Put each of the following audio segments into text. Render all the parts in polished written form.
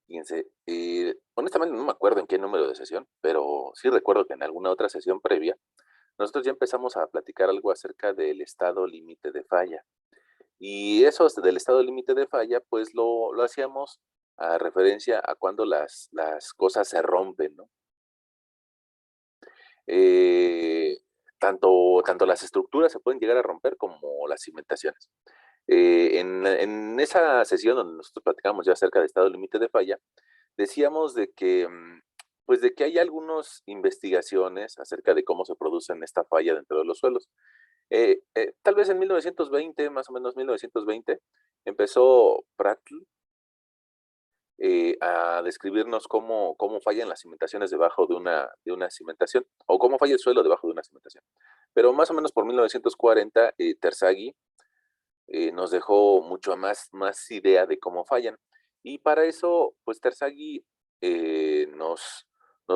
Fíjense, honestamente no me acuerdo en qué número de sesión, pero sí recuerdo que en alguna otra sesión previa, nosotros ya empezamos a platicar algo acerca del estado límite de falla. Y eso del estado límite de falla, pues lo hacíamos a referencia a cuando las cosas se rompen, ¿no? Eh, tanto las estructuras se pueden llegar a romper como las cimentaciones. En esa sesión donde nosotros platicamos ya acerca del estado límite de falla, decíamos de que, pues, de que hay algunas investigaciones acerca de cómo se producen esta falla dentro de los suelos. Tal vez en 1920, más o menos 1920, empezó Prattle, a describirnos cómo fallan las cimentaciones debajo de una cimentación, o cómo falla el suelo debajo de una cimentación. Pero más o menos por 1940, Terzaghi nos dejó mucho más idea de cómo fallan. Y para eso, pues Terzaghi nos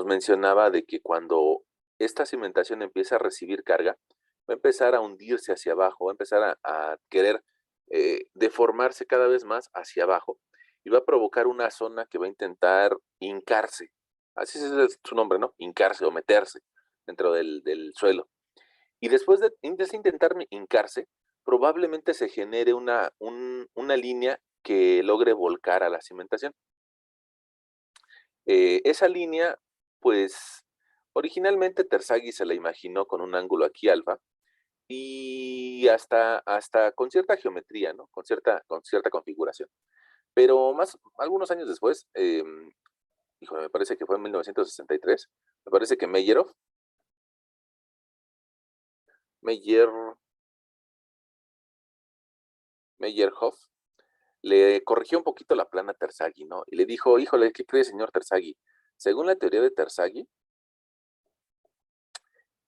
mencionaba de que cuando esta cimentación empieza a recibir carga, va a empezar a hundirse hacia abajo, va a empezar a querer deformarse cada vez más hacia abajo y va a provocar una zona que va a intentar hincarse. Así es su nombre, ¿no? Hincarse o meterse dentro del suelo. Y después de intentar hincarse, probablemente se genere una línea que logre volcar a la cimentación. Esa línea, pues, originalmente Terzaghi se la imaginó con un ángulo aquí alfa y hasta con cierta geometría, ¿no? Con cierta configuración. Pero algunos años después, híjole, me parece que fue en 1963, me parece que Meyer Meyerhoff le corrigió un poquito la plana a Terzaghi, ¿no? Y le dijo: "Híjole, ¿qué cree, señor Terzaghi? Según la teoría de Terzaghi,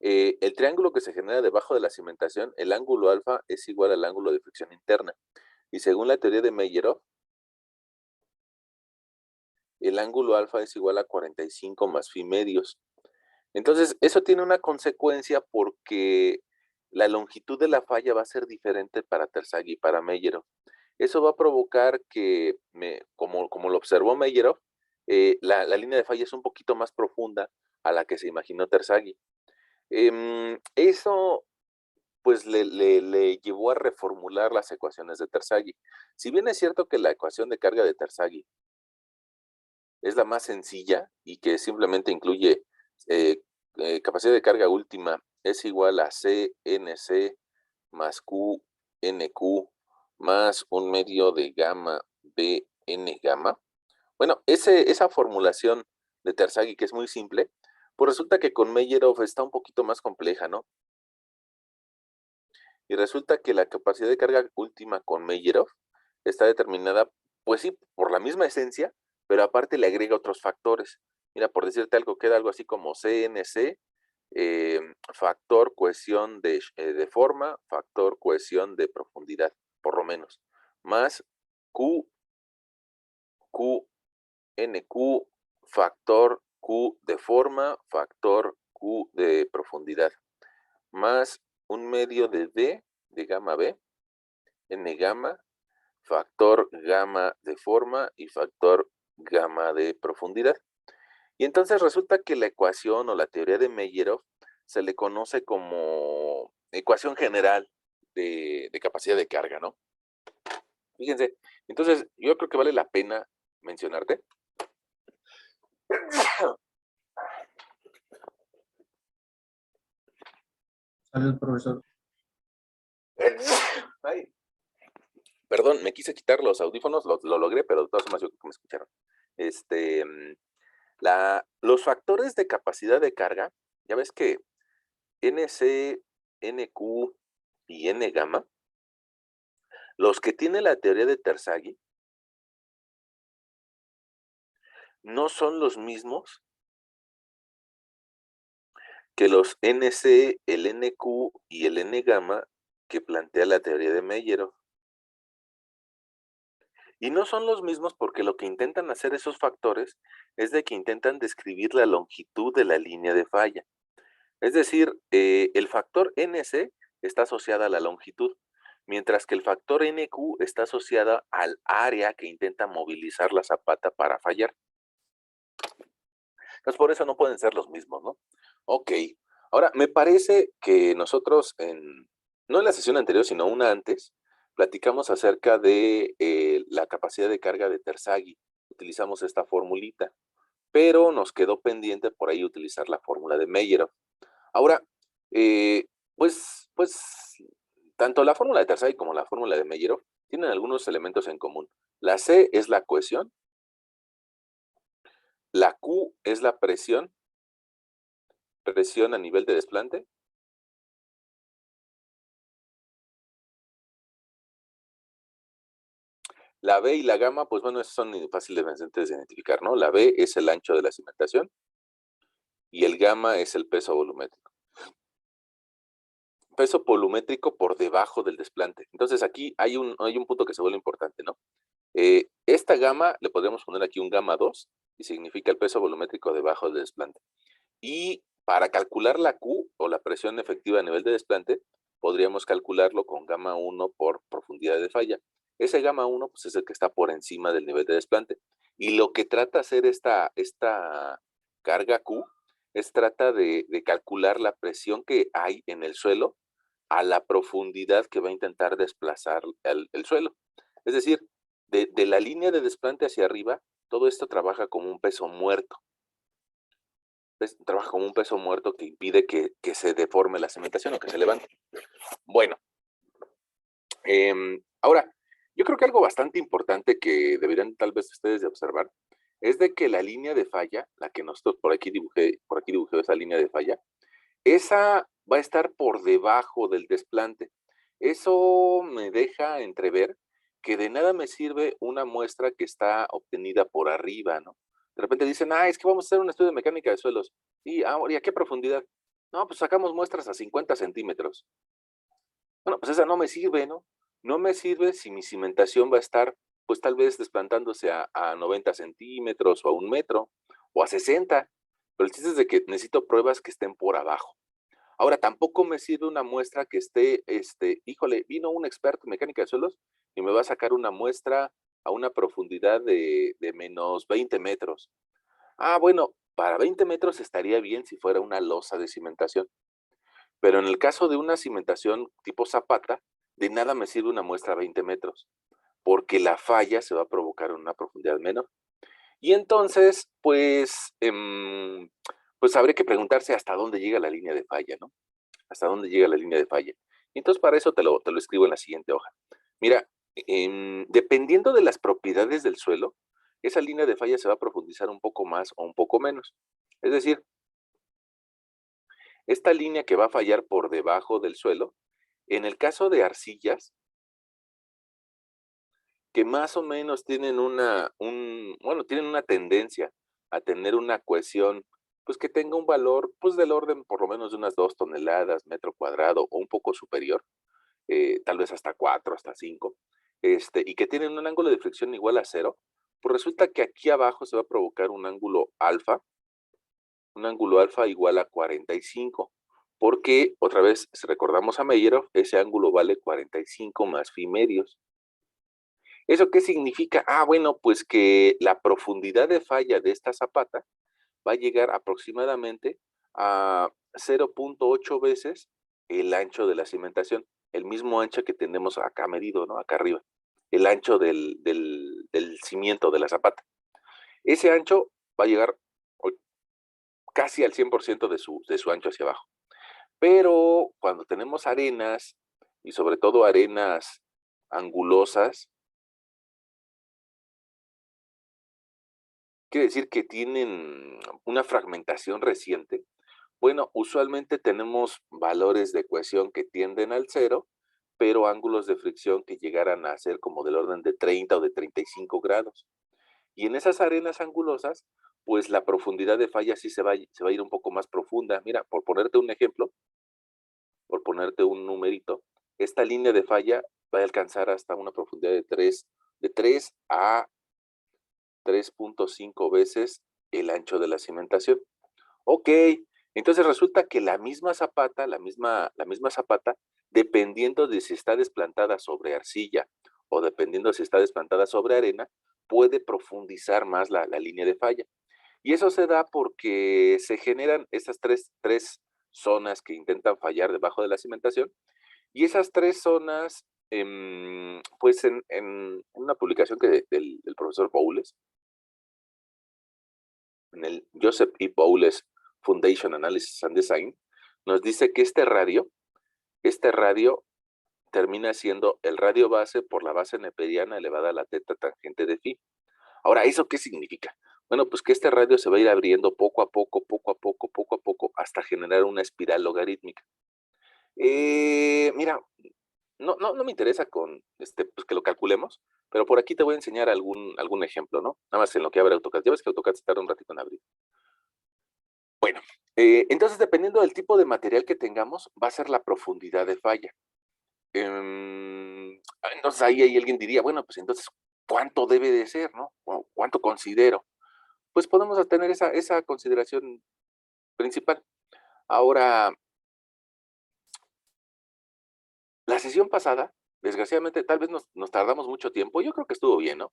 el triángulo que se genera debajo de la cimentación, el ángulo alfa es igual al ángulo de fricción interna. Y según la teoría de Meyerhoff, el ángulo alfa es igual a 45 más phi medios. Entonces, eso tiene una consecuencia porque la longitud de la falla va a ser diferente para Terzaghi y para Meyerhoff. Eso va a provocar que, como lo observó Meyerhoff, la línea de falla es un poquito más profunda a la que se imaginó Terzaghi. Eso, pues, le llevó a reformular las ecuaciones de Terzaghi. Si bien es cierto que la ecuación de carga de Terzaghi es la más sencilla y que simplemente incluye eh, capacidad de carga última es igual a CNC más QNQ más un medio de gamma BN gamma. Bueno, esa formulación de Terzaghi, que es muy simple, pues resulta que con Meyerhoff está un poquito más compleja, ¿no? Y resulta que la capacidad de carga última con Meyerhoff está determinada, pues sí, por la misma esencia, pero aparte le agrega otros factores. Mira, por decirte algo, queda algo así como CNC, factor cohesión de forma, factor cohesión de profundidad, por lo menos, más Q, Q, NQ, factor Q de forma, factor Q de profundidad, más un medio de gamma B, N gamma, factor gamma de forma y factor gamma de profundidad. Y entonces resulta que la ecuación o la teoría de Meyerhoff se le conoce como ecuación general de capacidad de carga, ¿no? Fíjense, entonces yo creo que vale la pena mencionarte. Salud, profesor. Ay, perdón, me quise quitar los audífonos, lo logré, pero de todas formas yo creo que me escucharon. Este, los factores de capacidad de carga, ya ves que NC, NQ y N gamma, los que tiene la teoría de Terzaghi, no son los mismos que los NC, el NQ y el N gamma que plantea la teoría de Meyerhoff. Y no son los mismos porque lo que intentan hacer esos factores es de que intentan describir la longitud de la línea de falla. Es decir, el factor NC está asociado a la longitud, mientras que el factor NQ está asociado al área que intenta movilizar la zapata para fallar. Entonces, por eso no pueden ser los mismos, ¿no? Ok. Ahora, me parece que nosotros, no en la sesión anterior, sino una antes, platicamos acerca de la capacidad de carga de Terzaghi. Utilizamos esta formulita, pero nos quedó pendiente por ahí utilizar la fórmula de Meyerhoff. Ahora, pues, tanto la fórmula de Terzaghi como la fórmula de Meyerhoff tienen algunos elementos en común. La C es la cohesión, la Q es la presión a nivel de desplante. La B y la gamma, pues bueno, esos son fáciles de identificar, ¿no? La B es el ancho de la cimentación y el gamma es el peso volumétrico. Peso volumétrico por debajo del desplante. Entonces aquí hay un punto que se vuelve importante, ¿no? Esta gamma le podríamos poner aquí un gamma 2 y significa el peso volumétrico debajo del desplante. Y para calcular la Q o la presión efectiva a nivel de desplante, podríamos calcularlo con gamma 1 por profundidad de falla. Ese gamma 1 pues, es el que está por encima del nivel de desplante. Y lo que trata hacer esta carga Q es trata de calcular la presión que hay en el suelo a la profundidad que va a intentar desplazar el suelo. Es decir, de la línea de desplante hacia arriba, todo esto trabaja como un peso muerto. Trabaja como un peso muerto que impide que se deforme la cementación o que se levante. Bueno, ahora, yo creo que algo bastante importante que deberían tal vez ustedes de observar es de que la línea de falla, la que nosotros por aquí dibujé esa línea de falla, esa va a estar por debajo del desplante. Eso me deja entrever que de nada me sirve una muestra que está obtenida por arriba, ¿no? De repente dicen, es que vamos a hacer un estudio de mecánica de suelos. ¿Y a qué profundidad? No, pues sacamos muestras a 50 centímetros. Bueno, pues esa no me sirve, ¿no? No me sirve si mi cimentación va a estar, pues tal vez desplantándose a 90 centímetros o a 1 metro o a 60. Pero el chiste es de que necesito pruebas que estén por abajo. Ahora, tampoco me sirve una muestra que esté, híjole, vino un experto en mecánica de suelos y me va a sacar una muestra a una profundidad de menos 20 metros. Bueno, para 20 metros estaría bien si fuera una losa de cimentación, pero en el caso de una cimentación tipo zapata, de nada me sirve una muestra a 20 metros, porque la falla se va a provocar en una profundidad menor. Y entonces, pues habría que preguntarse hasta dónde llega la línea de falla, ¿no? Hasta dónde llega la línea de falla. Y entonces para eso te lo escribo en la siguiente hoja. Mira, dependiendo de las propiedades del suelo, esa línea de falla se va a profundizar un poco más o un poco menos. Es decir, esta línea que va a fallar por debajo del suelo, en el caso de arcillas, que más o menos tienen tienen una tendencia a tener una cohesión, pues que tenga un valor, pues del orden por lo menos de unas 2 toneladas, metro cuadrado o un poco superior, tal vez hasta 4, hasta 5, y que tienen un ángulo de fricción igual a 0, pues resulta que aquí abajo se va a provocar un ángulo alfa igual a 45, porque otra vez, si recordamos a Meyerhoff, ese ángulo vale 45 más phi medios. ¿Eso qué significa? Bueno, pues que la profundidad de falla de esta zapata va a llegar aproximadamente a 0.8 veces el ancho de la cimentación, el mismo ancho que tenemos acá medido, ¿no? Acá arriba, el ancho del cimiento de la zapata. Ese ancho va a llegar casi al 100% de su ancho hacia abajo. Pero cuando tenemos arenas, y sobre todo arenas angulosas, quiere decir que tienen una fragmentación reciente. Bueno, usualmente tenemos valores de cohesión que tienden al 0, pero ángulos de fricción que llegaran a ser como del orden de 30 o de 35 grados. Y en esas arenas angulosas, pues la profundidad de falla sí se va a ir un poco más profunda. Mira, por ponerte un ejemplo, por ponerte un numerito, esta línea de falla va a alcanzar hasta una profundidad de 3 a 3.5 veces el ancho de la cimentación. Ok, entonces resulta que la misma zapata dependiendo de si está desplantada sobre arcilla o dependiendo si está desplantada sobre arena, puede profundizar más la línea de falla. Y eso se da porque se generan esas tres zonas que intentan fallar debajo de la cimentación, y esas tres zonas, pues en una publicación del profesor Bowles, en el Joseph E. Bowles Foundation Analysis and Design, nos dice que este radio termina siendo el radio base por la base neperiana elevada a la teta tangente de phi. Ahora, ¿eso qué significa? Bueno, pues que este radio se va a ir abriendo poco a poco, poco a poco, poco a poco, hasta generar una espiral logarítmica. Mira, no me interesa pues que lo calculemos, pero por aquí te voy a enseñar algún ejemplo, ¿no? Nada más en lo que abre AutoCAD. Ya ves que AutoCAD se tarda un ratito en abrir. Bueno, entonces dependiendo del tipo de material que tengamos, va a ser la profundidad de falla. Entonces ahí alguien diría, bueno, pues entonces, ¿cuánto debe de ser, no? O, ¿cuánto considero? Pues podemos tener esa consideración principal. Ahora, la sesión pasada, desgraciadamente, tal vez nos tardamos mucho tiempo. Yo creo que estuvo bien, ¿no?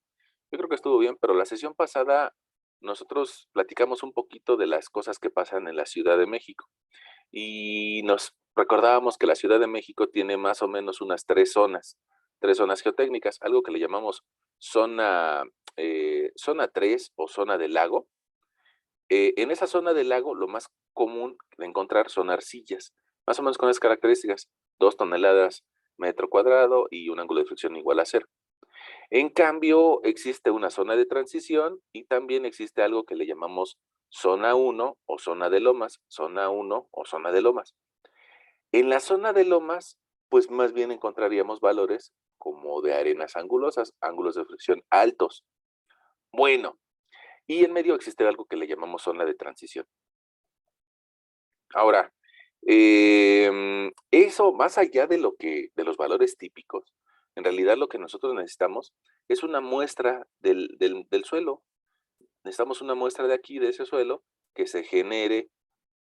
Yo creo que estuvo bien, pero la sesión pasada nosotros platicamos un poquito de las cosas que pasan en la Ciudad de México. Y nos recordábamos que la Ciudad de México tiene más o menos unas tres zonas geotécnicas, algo que le llamamos zona, zona 3 o zona del lago. En esa zona del lago, lo más común de encontrar son arcillas, más o menos con esas características, 2 toneladas metro cuadrado y un ángulo de fricción igual a cero. En cambio, existe una zona de transición y también existe algo que le llamamos zona 1 o zona de lomas, zona 1 o zona de lomas. En la zona de lomas, pues más bien encontraríamos valores como de arenas angulosas, ángulos de fricción altos. Bueno, y en medio existe algo que le llamamos zona de transición. Ahora, eso más allá de los valores típicos, en realidad lo que nosotros necesitamos es una muestra del suelo. Necesitamos una muestra de aquí, de ese suelo, que se genere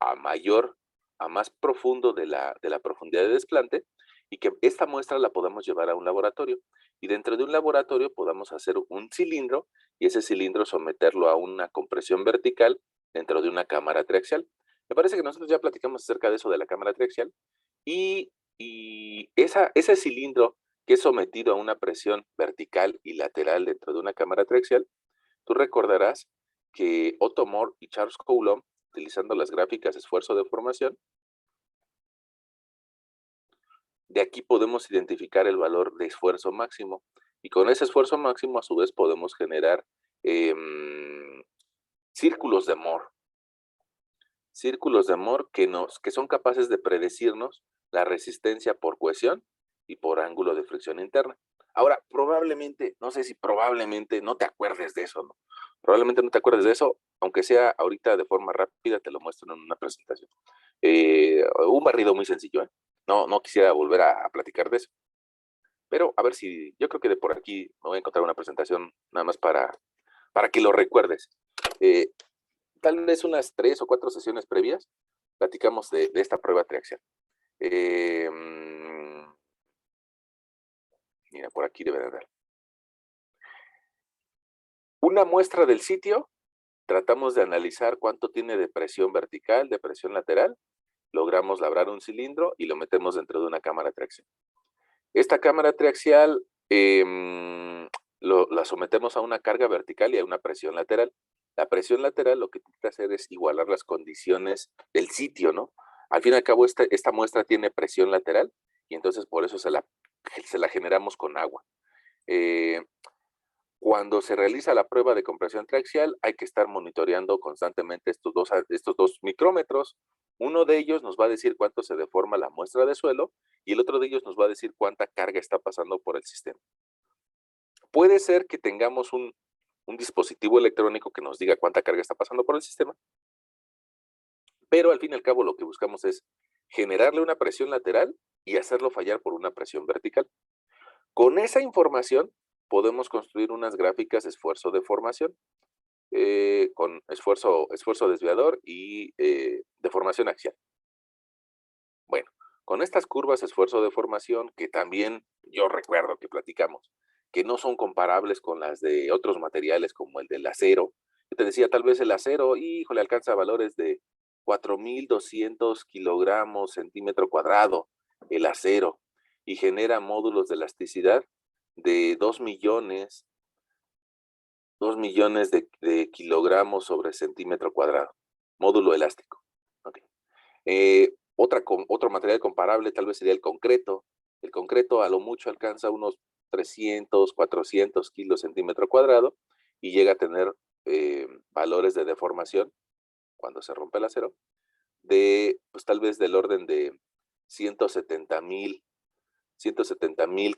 a mayor, a más profundo de la profundidad de desplante, y que esta muestra la podamos llevar a un laboratorio. Y dentro de un laboratorio podamos hacer un cilindro, y ese cilindro someterlo a una compresión vertical dentro de una cámara triaxial. Me parece que nosotros ya platicamos acerca de eso de la cámara triaxial, y ese cilindro que es sometido a una presión vertical y lateral dentro de una cámara triaxial, tú recordarás que Otto Moore y Charles Coulomb, utilizando las gráficas de esfuerzo de formación, de aquí podemos identificar el valor de esfuerzo máximo. Y con ese esfuerzo máximo, a su vez, podemos generar círculos de Moore. Círculos de Moore que son capaces de predecirnos la resistencia por cohesión y por ángulo de fricción interna. Ahora, probablemente, no sé si probablemente no te acuerdes de eso, ¿no? Probablemente no te acuerdes de eso, aunque sea ahorita de forma rápida, te lo muestro en una presentación. Un barrido muy sencillo, ¿eh? No quisiera volver a platicar de eso. Pero a ver si, yo creo que de por aquí me voy a encontrar una presentación nada más para que lo recuerdes. Eh, Tal vez unas 3 o 4 sesiones previas platicamos de esta prueba triaxial. Mira, por aquí debe de dar. Una muestra del sitio, tratamos de analizar cuánto tiene de presión vertical, de presión lateral, logramos labrar un cilindro y lo metemos dentro de una cámara triaxial. Esta cámara triaxial la sometemos a una carga vertical y a una presión lateral. La presión lateral lo que tiene que hacer es igualar las condiciones del sitio, ¿no? Al fin y al cabo, esta muestra tiene presión lateral y entonces por eso se la generamos con agua. Cuando se realiza la prueba de compresión triaxial, hay que estar monitoreando constantemente estos dos micrómetros. Uno de ellos nos va a decir cuánto se deforma la muestra de suelo y el otro de ellos nos va a decir cuánta carga está pasando por el sistema. Puede ser que tengamos un dispositivo electrónico que nos diga cuánta carga está pasando por el sistema, pero al fin y al cabo lo que buscamos es generarle una presión lateral y hacerlo fallar por una presión vertical. Con esa información podemos construir unas gráficas de esfuerzo de formación, con esfuerzo desviador y deformación axial. Bueno, Con estas curvas esfuerzo-deformación, que también yo recuerdo que platicamos, que no son comparables con las de otros materiales como el del acero. Yo te decía, tal vez el acero, híjole, alcanza valores de 4,200 kilogramos centímetro cuadrado, el acero, y genera módulos de elasticidad de 2 millones de kilogramos sobre centímetro cuadrado, módulo elástico. Ok. Otro material comparable tal vez sería el concreto. El concreto a lo mucho alcanza unos 300, 400 kilos centímetro cuadrado y llega a tener valores de deformación cuando se rompe el acero de, pues tal vez del orden de 170,000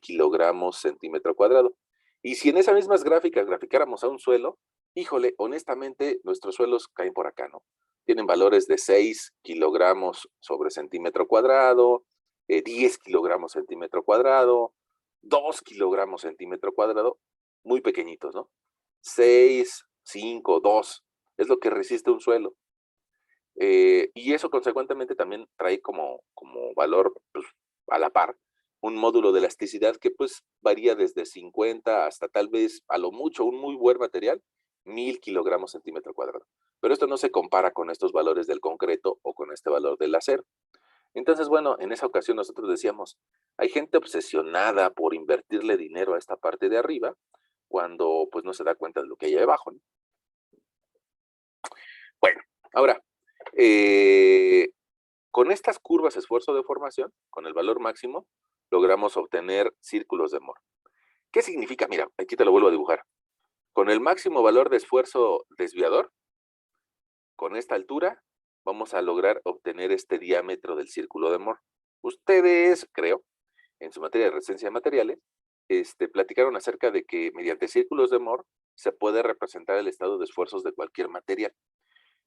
kilogramos centímetro cuadrado. Y si en esas mismas gráficas graficáramos a un suelo, híjole, honestamente, nuestros suelos caen por acá, ¿no? Tienen valores de 6 kilogramos sobre centímetro cuadrado, 10 kilogramos centímetro cuadrado, 2 kilogramos centímetro cuadrado, muy pequeñitos, ¿no? 6, 5, 2, es lo que resiste un suelo. Y eso consecuentemente también trae como valor, pues, a la par, un módulo de elasticidad que pues varía desde 50 hasta tal vez a lo mucho un muy buen material, 1,000 kilogramos centímetro cuadrado. Pero esto no se compara con estos valores del concreto o con este valor del acero. Entonces, bueno, en esa ocasión nosotros decíamos, hay gente obsesionada por invertirle dinero a esta parte de arriba cuando pues no se da cuenta de lo que hay abajo, ¿no? Bueno, ahora, eh, con estas curvas esfuerzo-deformación, con el valor máximo, logramos obtener círculos de Moore. ¿Qué significa? Mira, aquí te lo vuelvo a dibujar. Con el máximo valor de esfuerzo desviador, con esta altura, vamos a lograr obtener este diámetro del círculo de Moore. Ustedes, creo, en su materia de resistencia de materiales, platicaron acerca de que mediante círculos de Moore se puede representar el estado de esfuerzos de cualquier material.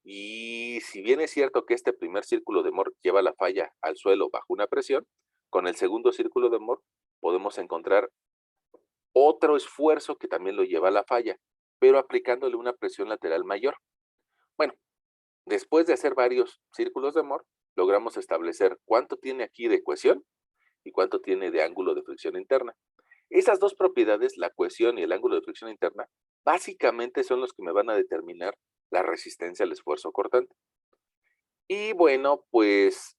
Y si bien es cierto que este primer círculo de Moore lleva la falla al suelo bajo una presión, con el segundo círculo de Moore podemos encontrar otro esfuerzo que también lo lleva a la falla, pero aplicándole una presión lateral mayor. Bueno, después de hacer varios círculos de Moore, logramos establecer cuánto tiene aquí de cohesión y cuánto tiene de ángulo de fricción interna. Esas dos propiedades, la cohesión y el ángulo de fricción interna, básicamente son los que me van a determinar la resistencia al esfuerzo cortante. Y bueno, pues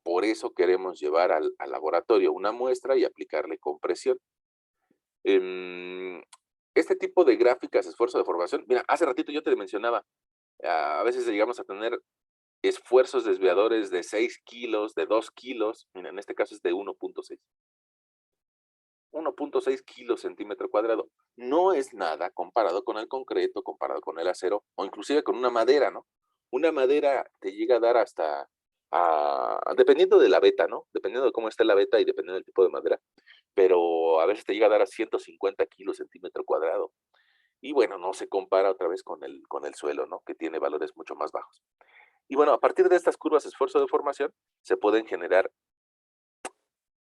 por eso queremos llevar al laboratorio una muestra y aplicarle compresión. Em, este tipo de gráficas, esfuerzo de formación, mira, hace ratito yo te mencionaba, a veces llegamos a tener esfuerzos desviadores de 6 kilos, de 2 kilos, mira, en este caso es de 1,6. 1,6 kilos centímetro cuadrado. No es nada comparado con el concreto, comparado con el acero o inclusive con una madera, ¿no? Una madera te llega a dar hasta, dependiendo de la veta, ¿no? Dependiendo de cómo esté la veta y dependiendo del tipo de madera, pero a veces te llega a dar a 150 kilos centímetro cuadrado. Y bueno, no se compara otra vez con el suelo, ¿no? Que tiene valores mucho más bajos. Y bueno, a partir de estas curvas de esfuerzo de formación, se pueden generar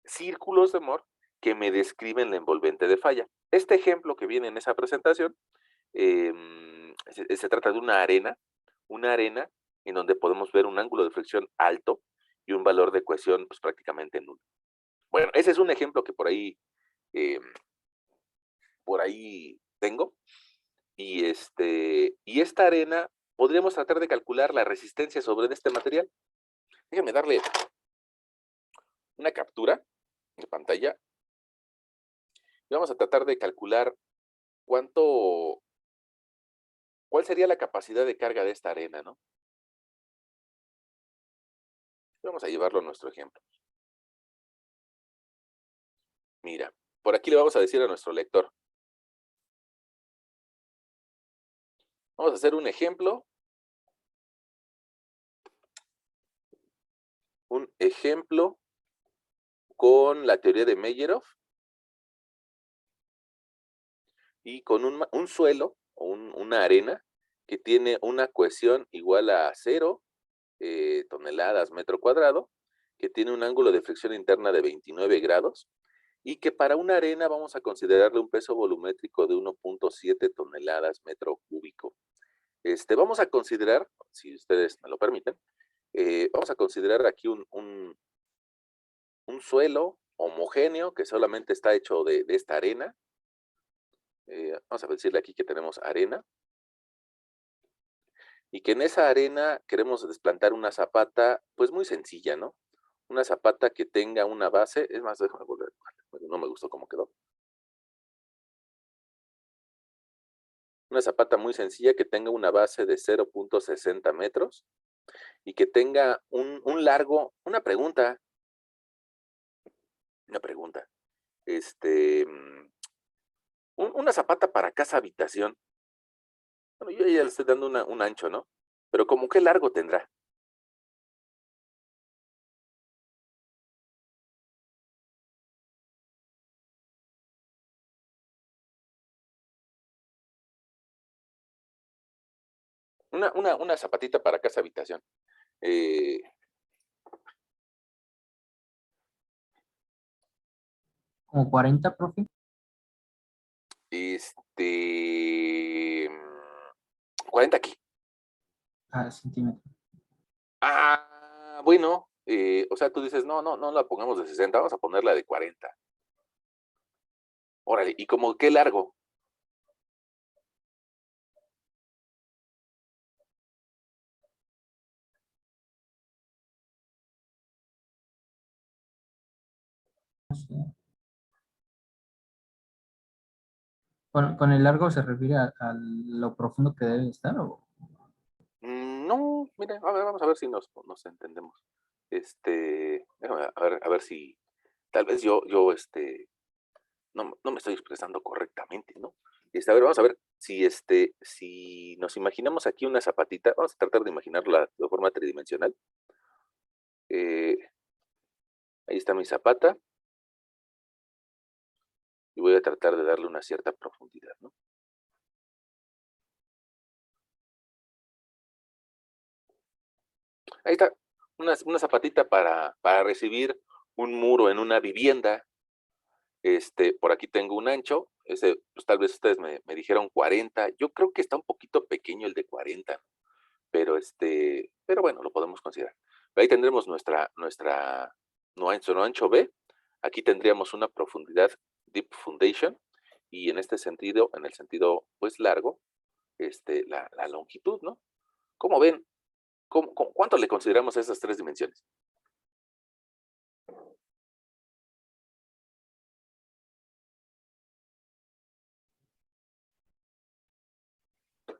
círculos de Moore que me describen la envolvente de falla. Este ejemplo que viene en esa presentación se trata de una arena en donde podemos ver un ángulo de fricción alto y un valor de cohesión pues, prácticamente nulo. Bueno, ese es un ejemplo que em, por ahí tengo. Y esta arena podríamos tratar de calcular la resistencia sobre este material. Déjame darle una captura de pantalla y vamos a tratar de calcular cuánto, cuál sería la capacidad de carga de esta arena, ¿no? Vamos a llevarlo a nuestro ejemplo. Mira, por aquí le vamos a decir a nuestro lector. Vamos a hacer un ejemplo con la teoría de Meyerhoff y con un suelo o una arena que tiene una cohesión igual a 0 toneladas metro cuadrado, que tiene un ángulo de fricción interna de 29 grados y que para una arena vamos a considerarle un peso volumétrico de 1,7 toneladas metro cúbico. Vamos a considerar, si ustedes me lo permiten, vamos a considerar aquí un suelo homogéneo que solamente está hecho de esta arena. Vamos a decirle aquí que tenemos arena. Y que en esa arena queremos desplantar una zapata, pues muy sencilla, ¿no? Una zapata que tenga una base, es más, déjame volver a dibujarla, no me gustó cómo quedó. Una zapata muy sencilla que tenga una base de 0.60 metros y que tenga un largo, una pregunta, este, una zapata para casa habitación. Bueno, yo ya le estoy dando un ancho, ¿no? Pero como qué largo tendrá. Una zapatita para casa habitación. Eh, Como 40, profe. este, 40 aquí. Centímetros. Bueno, o sea, tú dices, no la pongamos de 60, vamos a ponerla de 40. Órale, ¿y como qué largo? No sé. ¿Con el largo se refiere a lo profundo que debe estar? No, mira, a ver, vamos a ver si nos entendemos. Déjame a ver si tal vez no me estoy expresando correctamente, ¿no? A ver, vamos a ver si nos imaginamos aquí una zapatita, vamos a tratar de imaginarla de forma tridimensional. Eh, Ahí está mi zapata y voy a tratar de darle una cierta profundidad, ¿no? Ahí está, una zapatita para recibir un muro en una vivienda. Por aquí tengo un ancho, pues tal vez ustedes me dijeron 40, yo creo que está un poquito pequeño el de 40, pero bueno, lo podemos considerar. Ahí tendremos nuestro ancho B, aquí tendríamos una profundidad Deep Foundation, y en este sentido, en el sentido pues largo, la longitud, ¿no? ¿Cómo ven? ¿Cuánto le consideramos a esas tres dimensiones?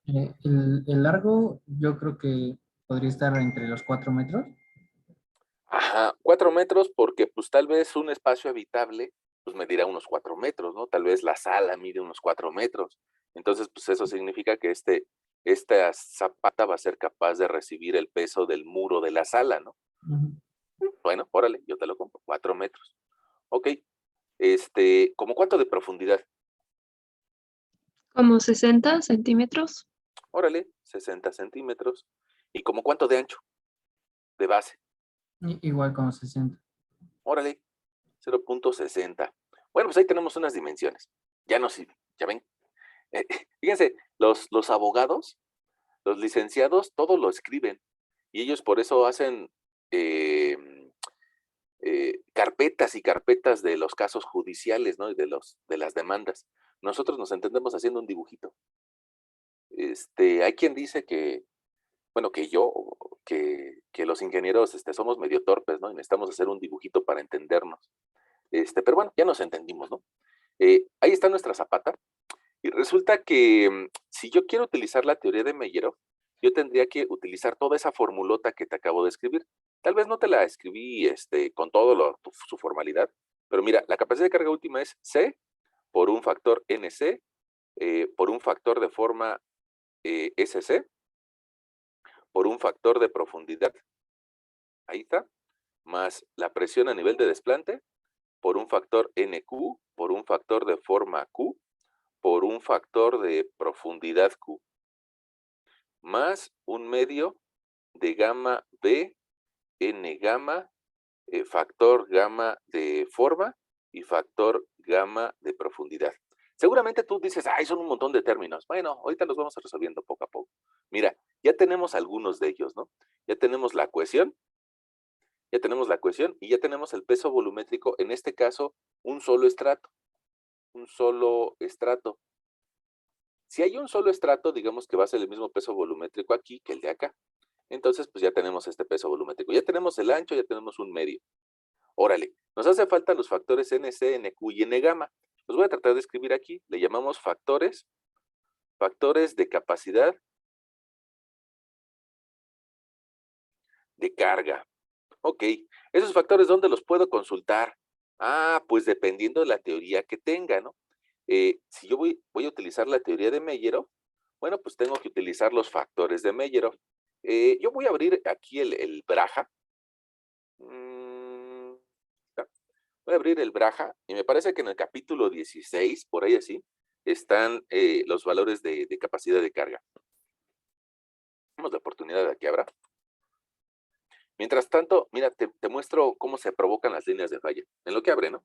El largo yo creo que podría estar entre los 4 metros. Ajá, 4 metros porque pues tal vez un espacio habitable pues medirá unos 4 metros, ¿no? Tal vez la sala mide unos 4 metros. Entonces, pues eso significa que esta zapata va a ser capaz de recibir el peso del muro de la sala, ¿no? Ujú. Bueno, órale, yo te lo compro, 4 metros. Ok, ¿cómo cuánto de profundidad? Como 60 centímetros. Órale, 60 centímetros. ¿Y como cuánto de ancho, de base? Igual como 60. Órale, 0.60. Bueno, pues ahí tenemos unas dimensiones. Ya ven. Fíjense, los abogados, los licenciados, todo lo escriben. Y ellos por eso hacen eh, carpetas y carpetas de los casos judiciales, ¿no? Y de las demandas. Nosotros nos entendemos haciendo un dibujito. Hay quien dice que, bueno, que los ingenieros somos medio torpes, ¿no? Y necesitamos hacer un dibujito para entendernos. Pero bueno, ya nos entendimos, ¿no? Ahí está nuestra zapata. Y resulta que si yo quiero utilizar la teoría de Meyerov, yo tendría que utilizar toda esa formulota que te acabo de escribir. Tal vez no te la escribí con todo su formalidad, pero mira, la capacidad de carga última es C por un factor NC, por un factor de forma SC, por un factor de profundidad, ahí está, más la presión a nivel de desplante, por un factor NQ, por un factor de forma Q, por un factor de profundidad Q, más un medio de gamma B, N gamma, factor gamma de forma y factor gamma de profundidad. Seguramente tú dices, ay, son un montón de términos. Bueno, ahorita los vamos resolviendo poco a poco. Mira, ya tenemos algunos de ellos, ¿no? Ya tenemos la cohesión, Ya tenemos la cohesión y ya tenemos el peso volumétrico, en este caso, un solo estrato. Un solo estrato. Si hay un solo estrato, digamos que va a ser el mismo peso volumétrico aquí que el de acá. Entonces, pues ya tenemos este peso volumétrico. Ya tenemos el ancho, ya tenemos un medio. Órale, nos hace falta los factores NC, NQ y N gamma. Los voy a tratar de escribir aquí. Le llamamos factores de capacidad de carga. Ok, esos factores, ¿dónde los puedo consultar? Ah, pues dependiendo de la teoría que tenga, ¿no? Si yo voy a utilizar la teoría de Meyerov, bueno, pues tengo que utilizar los factores de Meyerov. Yo voy a abrir aquí el Braja. Mm, ah, Voy a abrir el Braja y me parece que en el capítulo 16, por ahí así, están los valores de capacidad de carga. Damos la oportunidad de que abra. Mientras tanto, mira, te muestro cómo se provocan las líneas de falla. En lo que abre, ¿no?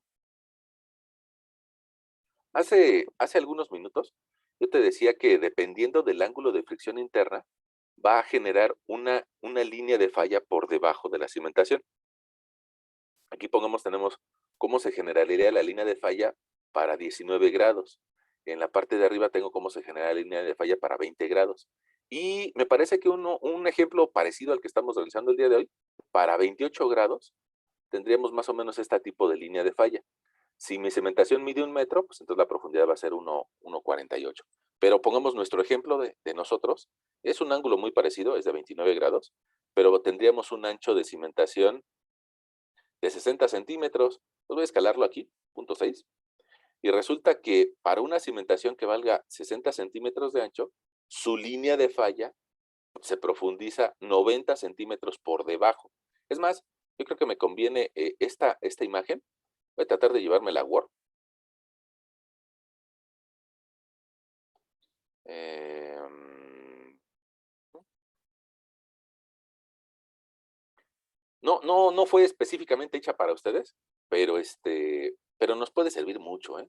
Hace algunos minutos, yo te decía que dependiendo del ángulo de fricción interna, va a generar una línea de falla por debajo de la cimentación. Aquí tenemos cómo se generaría la línea de falla para 19 grados. En la parte de arriba tengo cómo se genera la línea de falla para 20 grados. Y me parece que un ejemplo parecido al que estamos realizando el día de hoy, para 28 grados, tendríamos más o menos este tipo de línea de falla. Si mi cimentación mide 1 metro, pues entonces la profundidad va a ser 1,48. Pero pongamos nuestro ejemplo de nosotros. Es un ángulo muy parecido, es de 29 grados, pero tendríamos un ancho de cimentación de 60 centímetros. Pues voy a escalarlo aquí, 0,6. Y resulta que para una cimentación que valga 60 centímetros de ancho, su línea de falla se profundiza 90 centímetros por debajo. Es más, yo creo que me conviene esta imagen. Voy a tratar de llevármela a Word. No fue específicamente hecha para ustedes, pero nos puede servir mucho, ¿eh?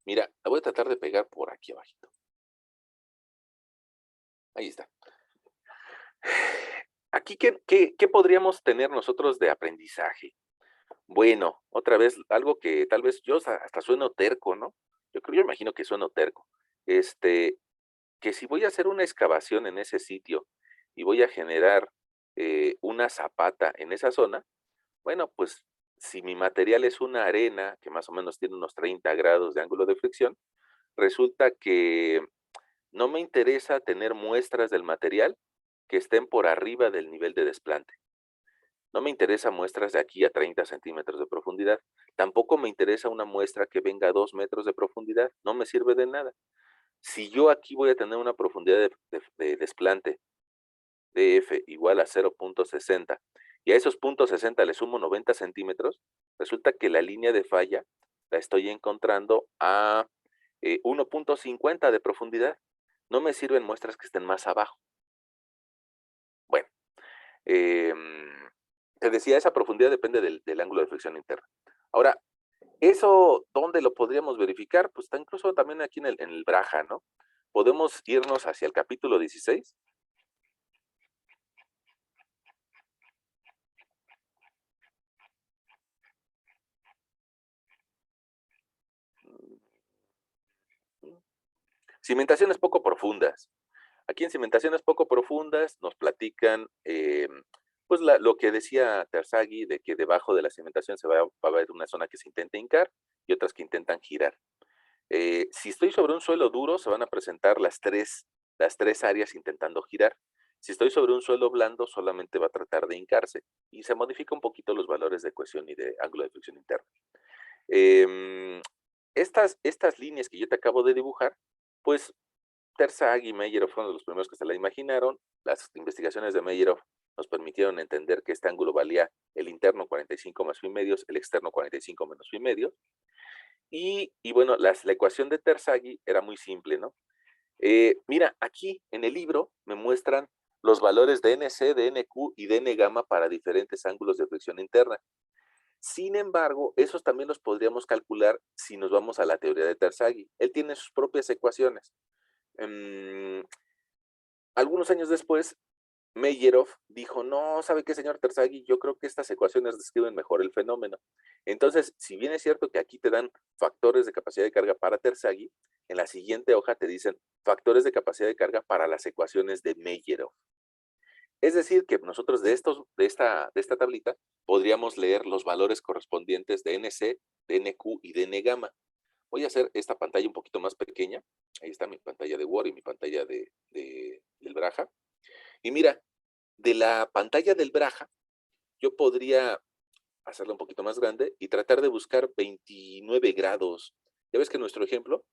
Mira, la voy a tratar de pegar por aquí abajito. Ahí está. Aquí, ¿qué podríamos tener nosotros de aprendizaje? Bueno, otra vez, algo que tal vez yo hasta sueno terco, ¿no? Yo imagino que sueno terco. Que si voy a hacer una excavación en ese sitio y voy a generar una zapata en esa zona, bueno, pues si mi material es una arena que más o menos tiene unos 30 grados de ángulo de fricción, resulta que no me interesa tener muestras del material que estén por arriba del nivel de desplante. No me interesa muestras de aquí a 30 centímetros de profundidad. Tampoco me interesa una muestra que venga a 2 metros de profundidad. No me sirve de nada. Si yo aquí voy a tener una profundidad de desplante df igual a 0,60 y a esos 0,60 le sumo 90 centímetros, resulta que la línea de falla la estoy encontrando a 1,50 de profundidad. No me sirven muestras que estén más abajo. Bueno, te decía, esa profundidad depende del ángulo de fricción interna. Ahora, ¿eso dónde lo podríamos verificar? Pues está incluso también aquí en el Braja, ¿no? Podemos irnos hacia el capítulo 16. Cimentaciones poco profundas. Aquí en cimentaciones poco profundas nos platican pues lo que decía Terzaghi, de que debajo de la cimentación va a haber una zona que se intenta hincar y otras que intentan girar. Si estoy sobre un suelo duro, se van a presentar las tres áreas intentando girar. Si estoy sobre un suelo blando, solamente va a tratar de hincarse y se modifica un poquito los valores de cohesión y de ángulo de fricción interna. Estas líneas que yo te acabo de dibujar, pues Terzaghi y Meyerov fueron los primeros que se la imaginaron. Las investigaciones de Meyerov nos permitieron entender que este ángulo valía el interno 45 más phi medios, el externo 45 menos phi medios. Y bueno, la ecuación de Terzaghi era muy simple, ¿no? Mira, aquí en el libro me muestran los valores de NC, de NQ y de N gamma para diferentes ángulos de fricción interna. Sin embargo, esos también los podríamos calcular si nos vamos a la teoría de Terzaghi. Él tiene sus propias ecuaciones. Algunos años después, Meyerov dijo, no, ¿sabe qué, señor Terzaghi? Yo creo que estas ecuaciones describen mejor el fenómeno. Entonces, si bien es cierto que aquí te dan factores de capacidad de carga para Terzaghi, en la siguiente hoja te dicen factores de capacidad de carga para las ecuaciones de Meyerov. Es decir, que nosotros de esta tablita podríamos leer los valores correspondientes de NC, de NQ y de N gamma. Voy a hacer esta pantalla un poquito más pequeña. Ahí está mi pantalla de Word y mi pantalla del Braja. Y mira, de la pantalla del Braja, yo podría hacerla un poquito más grande y tratar de buscar 29 grados. Ya ves que nuestro ejemplo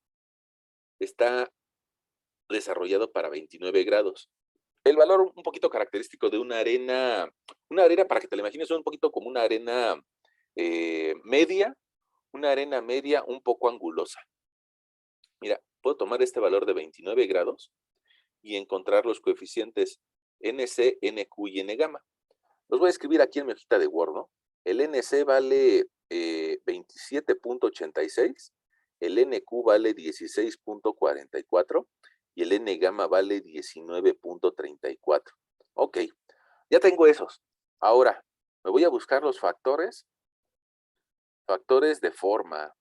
está desarrollado para 29 grados. El valor un poquito característico de una arena para que te la imagines, un poquito como una arena media, un poco angulosa. Mira, puedo tomar este valor de 29 grados y encontrar los coeficientes NC, NQ y N gamma. Los voy a escribir aquí en mi hojita de Word, ¿no? El NC vale 27.86, el NQ vale 16.44 y el N gamma vale 19.34. Ok, ya tengo esos. Ahora, me voy a buscar los factores de forma.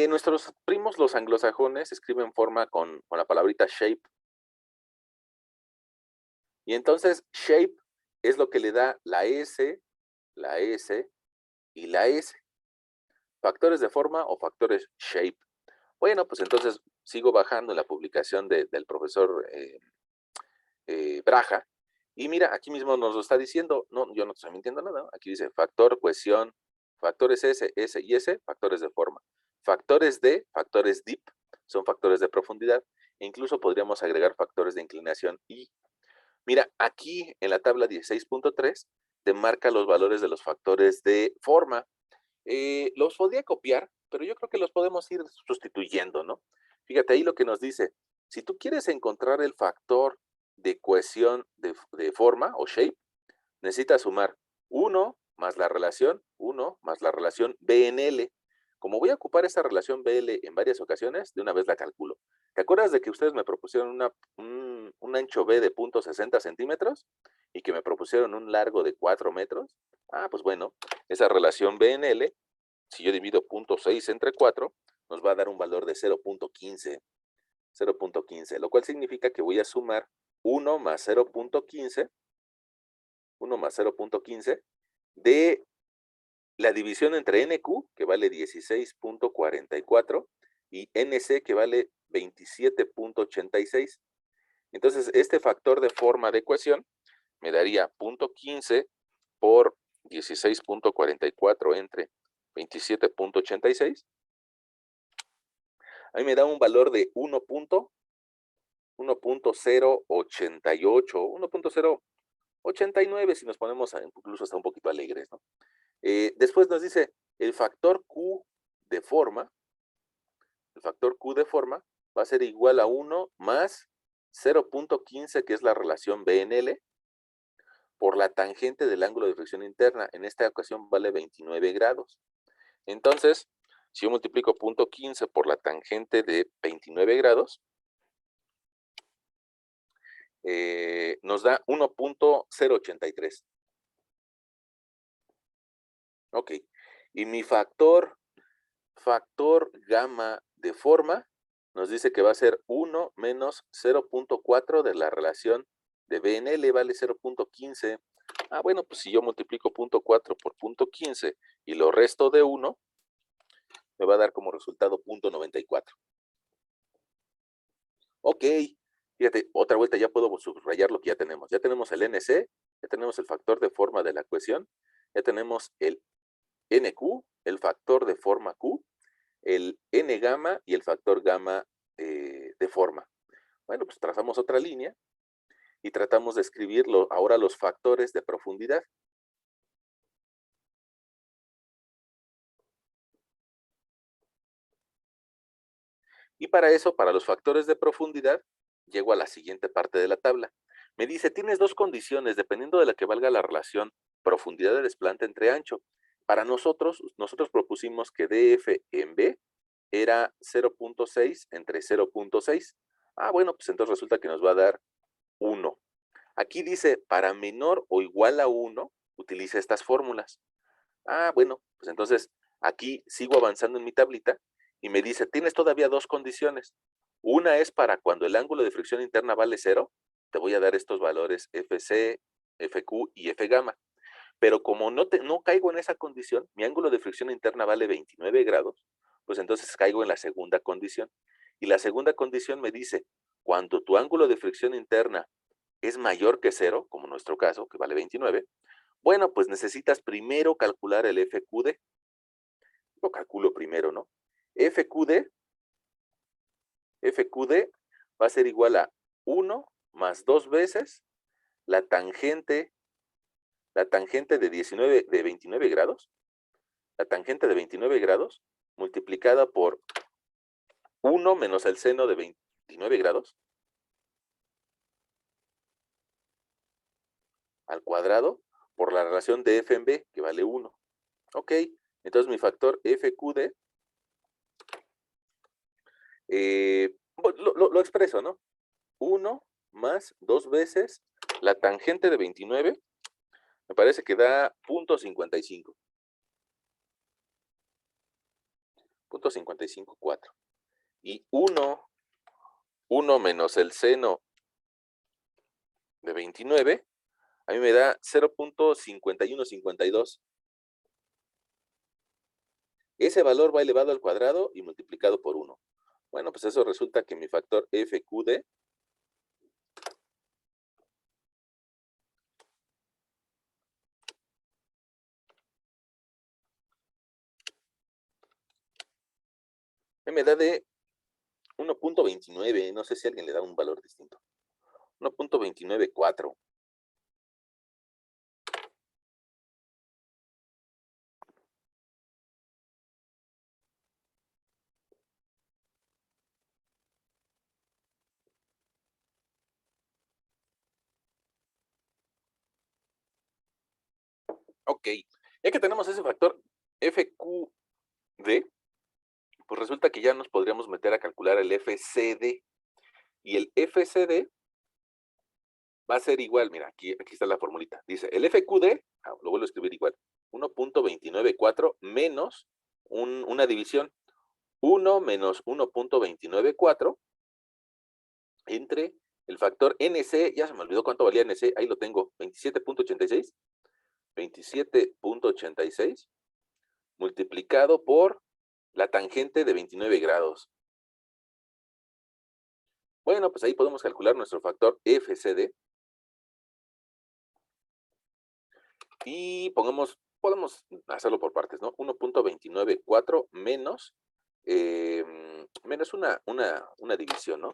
Nuestros primos, los anglosajones, escriben forma con la palabrita shape. Y entonces, shape es lo que le da la S y la S. Factores de forma o factores shape. Bueno, pues entonces sigo bajando en la publicación del profesor Braja. Y mira, aquí mismo nos lo está diciendo. No, yo no estoy mintiendo nada. Aquí dice factor, cohesión, factores S, S y S, factores de forma. Factores D, factores dip, son factores de profundidad. E incluso podríamos agregar factores de inclinación I. Mira, aquí en la tabla 16.3 te marca los valores de los factores de forma. Los podría copiar, pero yo creo que los podemos ir sustituyendo, ¿no? Fíjate ahí lo que nos dice. Si tú quieres encontrar el factor de cohesión de forma o shape, necesitas sumar 1 más la relación BNL. Como voy a ocupar esa relación BL en varias ocasiones, de una vez la calculo. ¿Te acuerdas de que ustedes me propusieron un ancho B de 0.60 centímetros y que me propusieron un largo de 4 metros? Ah, pues bueno, esa relación BNL, si yo divido 0.6 entre 4, nos va a dar un valor de 0.15, lo cual significa que voy a sumar 1 más 0.15 de la división entre NQ, que vale 16.44, y NC, que vale 27.86. Entonces, este factor de forma de ecuación me daría 0.15 por 16.44 entre 27.86. A mí me da un valor de 1.088, 1.089 si nos ponemos incluso hasta un poquito alegres, ¿no? Después nos dice el factor Q de forma, va a ser igual a 1 más 0.15, que es la relación BNL, por la tangente del ángulo de fricción interna. En esta ocasión vale 29 grados. Entonces, si yo multiplico 0.15 por la tangente de 29 grados, nos da 1.083. Ok. Y mi factor gamma de forma nos dice que va a ser 1 menos 0.4 de la relación de BNL, vale 0.15. Ah, bueno, pues si yo multiplico 0.4 por 0.15 y lo resto de 1, me va a dar como resultado 0.94. Ok, fíjate, otra vuelta ya puedo subrayar lo que ya tenemos. Ya tenemos el NC, ya tenemos el factor de forma de la cohesión, ya tenemos el NQ, el factor de forma Q, el N gamma y el factor gamma de forma. Bueno, pues trazamos otra línea y tratamos de escribir ahora los factores de profundidad. Y para eso, para los factores de profundidad, llego a la siguiente parte de la tabla. Me dice, tienes dos condiciones, dependiendo de la que valga la relación profundidad de desplante entre ancho. Para nosotros propusimos que DF en B era 0.6 entre 0.6. Ah, bueno, pues entonces resulta que nos va a dar 1. Aquí dice, para menor o igual a 1, utiliza estas fórmulas. Ah, bueno, pues entonces aquí sigo avanzando en mi tablita y me dice, tienes todavía dos condiciones. Una es para cuando el ángulo de fricción interna vale 0, te voy a dar estos valores FC, FQ y F gamma. Pero como no caigo en esa condición, mi ángulo de fricción interna vale 29 grados, pues entonces caigo en la segunda condición. Y la segunda condición me dice, cuando tu ángulo de fricción interna es mayor que 0, como en nuestro caso, que vale 29, bueno, pues necesitas primero calcular el FQD. Lo calculo primero, ¿no? FQD va a ser igual a 1 más 2 veces la tangente de 29 grados, la tangente de 29 grados multiplicada por 1 menos el seno de 29 grados al cuadrado por la relación de F en B, que vale 1. Ok, entonces mi factor FQD, lo expreso, ¿no? 1 más 2 veces la tangente de 29, me parece que da 0.55. 0.554. Y 1 menos el seno de 29, a mí me da 0.5152. Ese valor va elevado al cuadrado y multiplicado por 1. Bueno, pues eso resulta que mi factor FQD me da de 1.29, no sé si alguien le da un valor distinto. 1.294. Ok, ya que tenemos ese factor FQD, pues resulta que ya nos podríamos meter a calcular el FCD. Y el FCD va a ser igual, mira, aquí está la formulita. Dice, el FQD, lo vuelvo a escribir igual, 1.294 menos una división, 1 menos 1.294 entre el factor NC, ya se me olvidó cuánto valía NC, ahí lo tengo, 27.86, 27.86, multiplicado por la tangente de 29 grados. Bueno, pues ahí podemos calcular nuestro factor FCD. Y podemos hacerlo por partes, ¿no? 1.294 menos, menos una división, ¿no?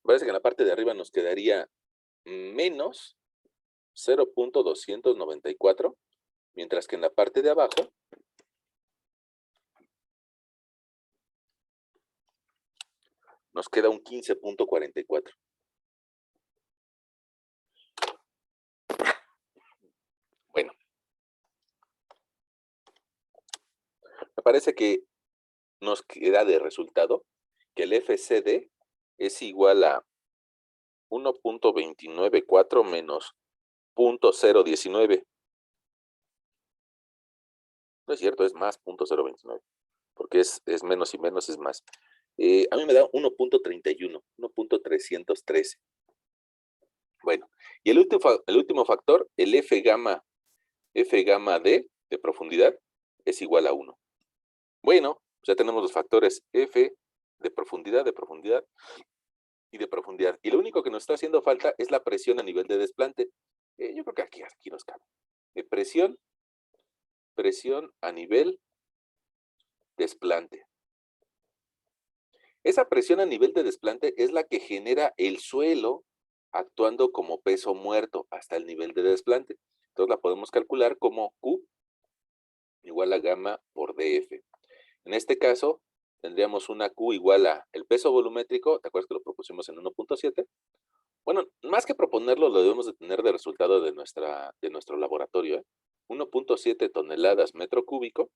Parece que en la parte de arriba nos quedaría menos 0.294, mientras que en la parte de abajo nos queda un 15.44. Bueno, me parece que nos queda de resultado que el FCD es igual a 1.294 menos 0.019. No es cierto, es más 0.029, porque es menos y menos es más. A mí me da 1.31, 1.313. Bueno, y el último factor, el F gamma D de profundidad es igual a 1. Bueno, ya tenemos los factores F de profundidad y de profundidad. Y lo único que nos está haciendo falta es la presión a nivel de desplante. Yo creo que aquí nos cabe. Presión a nivel desplante. Esa presión a nivel de desplante es la que genera el suelo actuando como peso muerto hasta el nivel de desplante. Entonces la podemos calcular como Q igual a gamma por DF. En este caso, tendríamos una Q igual a el peso volumétrico, ¿te acuerdas que lo propusimos en 1.7? Bueno, más que proponerlo, lo debemos de tener de resultado de nuestro laboratorio, ¿eh? 1.7 toneladas metro cúbico,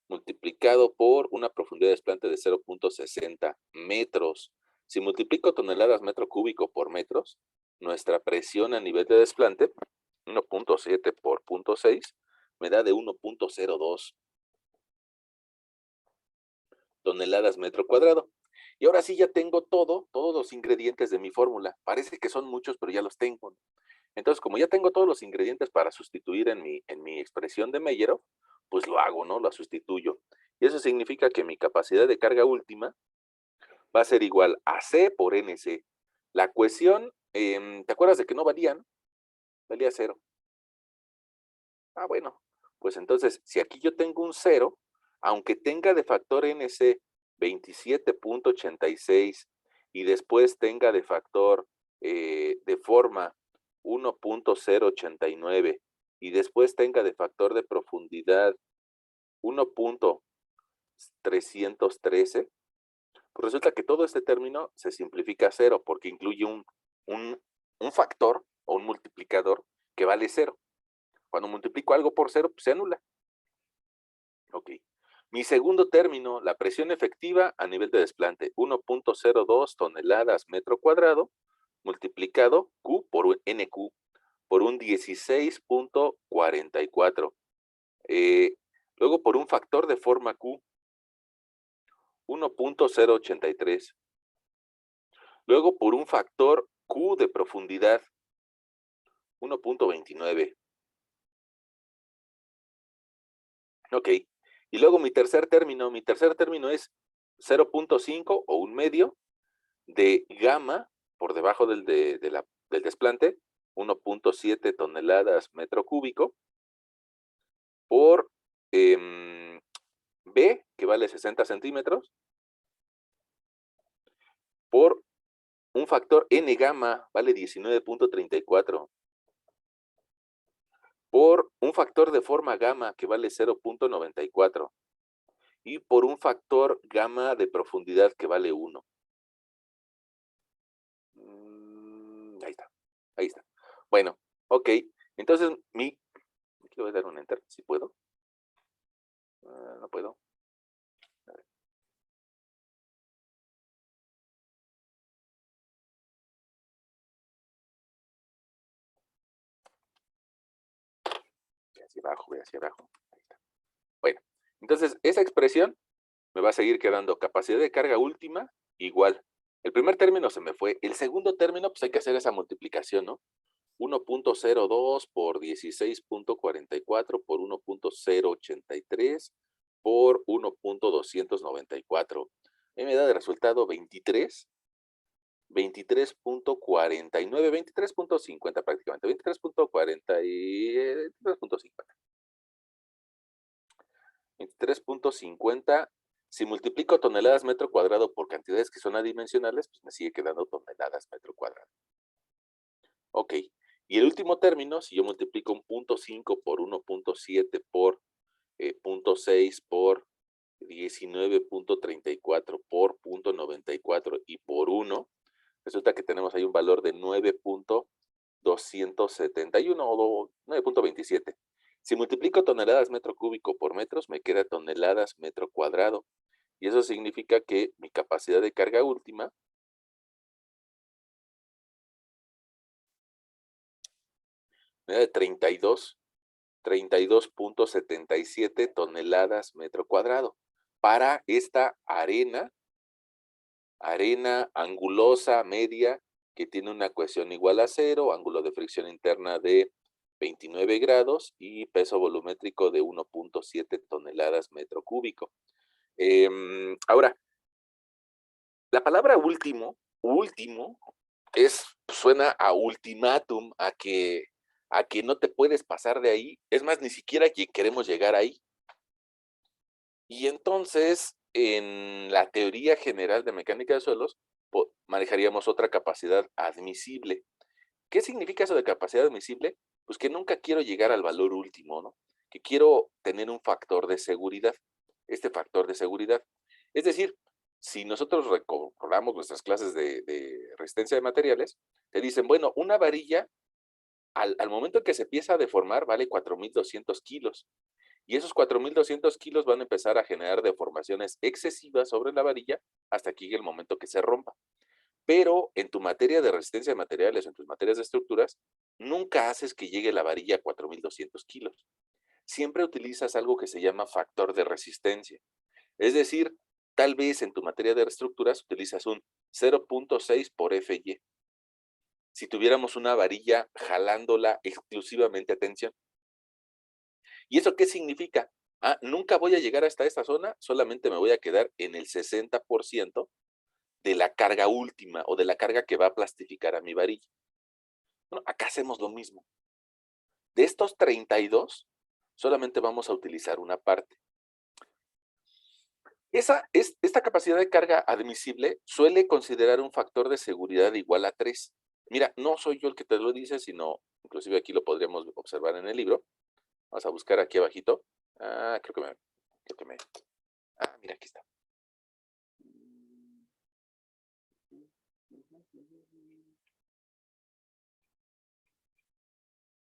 multiplicado por una profundidad de desplante de 0.60 metros. Si multiplico toneladas metro cúbico por metros, nuestra presión a nivel de desplante, 1.7 por 0.6, me da de 1.02 toneladas metro cuadrado. Y ahora sí ya tengo todos los ingredientes de mi fórmula. Parece que son muchos, pero ya los tengo. Entonces, como ya tengo todos los ingredientes para sustituir en mi expresión de Meyerhof, pues lo hago, ¿no? La sustituyo. Y eso significa que mi capacidad de carga última va a ser igual a C por NC. La cohesión, ¿te acuerdas de que no valían? Valía 0. Ah, bueno, pues entonces, si aquí yo tengo un 0, aunque tenga de factor NC 27.86 y después tenga de factor de forma 1.089 y después tenga de factor de profundidad 1.313, pues resulta que todo este término se simplifica a 0 porque incluye un factor o un multiplicador que vale 0. Cuando multiplico algo por 0, pues se anula. Ok. Mi segundo término, la presión efectiva a nivel de desplante, 1.02 toneladas metro cuadrado, multiplicado Q por NQ, por un 16.44. Luego por un factor de forma Q, 1.083. Luego por un factor Q de profundidad, 1.29. Ok. Y luego mi tercer término es 0.5 o un medio de gamma por debajo del desplante, 1.7 toneladas metro cúbico, por B, que vale 60 centímetros, por un factor N gamma, vale 19.34, por un factor de forma gamma, que vale 0.94, y por un factor gamma de profundidad, que vale 1. Ahí está. Bueno, ok. Entonces, aquí le voy a dar un enter, si puedo. No puedo. A ver. Voy hacia abajo. Ahí está. Bueno, entonces, esa expresión me va a seguir quedando capacidad de carga última igual. El primer término se me fue. El segundo término, pues hay que hacer esa multiplicación, ¿no? 1.02 por 16.44 por 1.083 por 1.294. Me da de resultado 23.49, 23.50 prácticamente, 23.40 y 23.50. 23.50. Si multiplico toneladas metro cuadrado por cantidades que son adimensionales, pues me sigue quedando toneladas metro cuadrado. Ok. Y el último término, si yo multiplico un 0.5 por 1.7 por 0.6 por 19.34 por 0.94 y por 1, resulta que tenemos ahí un valor de 9.271 o 9.27. Si multiplico toneladas metro cúbico por metros, me queda toneladas metro cuadrado. Y eso significa que mi capacidad de carga última me da de 32.77 toneladas metro cuadrado para esta arena angulosa media que tiene una cohesión igual a 0, ángulo de fricción interna de 29 grados y peso volumétrico de 1.7 toneladas metro cúbico. Ahora, la palabra último suena a ultimátum, a que no te puedes pasar de ahí. Es más, ni siquiera queremos llegar ahí. Y entonces, en la teoría general de mecánica de suelos, manejaríamos otra capacidad admisible. ¿Qué significa eso de capacidad admisible? Pues que nunca quiero llegar al valor último, ¿no? Que quiero tener un factor de seguridad. Este factor de seguridad. Es decir, si nosotros recordamos nuestras clases de resistencia de materiales, te dicen, bueno, una varilla al momento en que se empieza a deformar, vale 4.200 kilos. Y esos 4.200 kilos van a empezar a generar deformaciones excesivas sobre la varilla hasta que llegue el momento que se rompa. Pero en tu materia de resistencia de materiales, en tus materias de estructuras, nunca haces que llegue la varilla a 4.200 kilos. Siempre utilizas algo que se llama factor de resistencia. Es decir, tal vez en tu materia de estructuras utilizas un 0.6 por FY. Si tuviéramos una varilla jalándola exclusivamente a tensión. ¿Y eso qué significa? Nunca voy a llegar hasta esta zona, solamente me voy a quedar en el 60% de la carga última o de la carga que va a plastificar a mi varilla. Bueno, acá hacemos lo mismo. De estos 32, solamente vamos a utilizar una parte. Esta capacidad de carga admisible suele considerar un factor de seguridad igual a 3. Mira, no soy yo el que te lo dice, sino, inclusive aquí lo podríamos observar en el libro. Vamos a buscar aquí abajito. Mira, aquí está.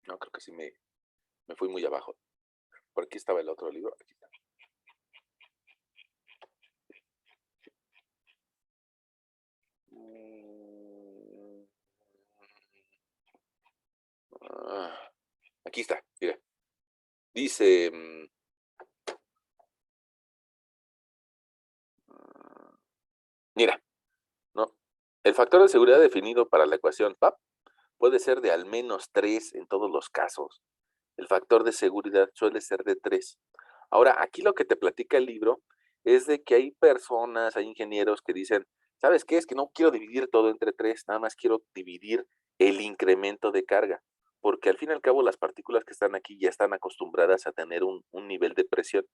No, creo que sí me fui muy abajo. Por aquí estaba el otro libro. Aquí está. Aquí está, mira. Dice, mira, ¿no? El factor de seguridad definido para la ecuación PAP puede ser de al menos 3 en todos los casos. El factor de seguridad suele ser de 3. Ahora, aquí lo que te platica el libro es de que hay personas, hay ingenieros que dicen, ¿sabes qué? Es que no quiero dividir todo entre 3, nada más quiero dividir el incremento de carga, porque al fin y al cabo las partículas que están aquí ya están acostumbradas a tener un nivel de presión.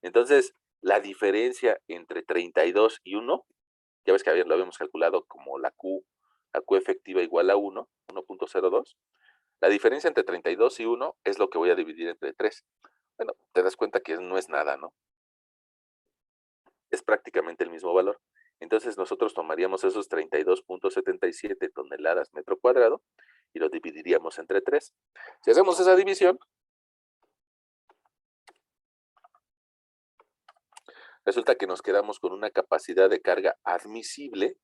Entonces, la diferencia entre 32 y 1, ya ves que lo habíamos calculado como la Q efectiva igual a 1.02. La diferencia entre 32 y 1 es lo que voy a dividir entre 3. Bueno, te das cuenta que no es nada, ¿no? Es prácticamente el mismo valor. Entonces nosotros tomaríamos esos 32.77 toneladas metro cuadrado y lo dividiríamos entre 3. Si hacemos esa división, resulta que nos quedamos con una capacidad de carga admisible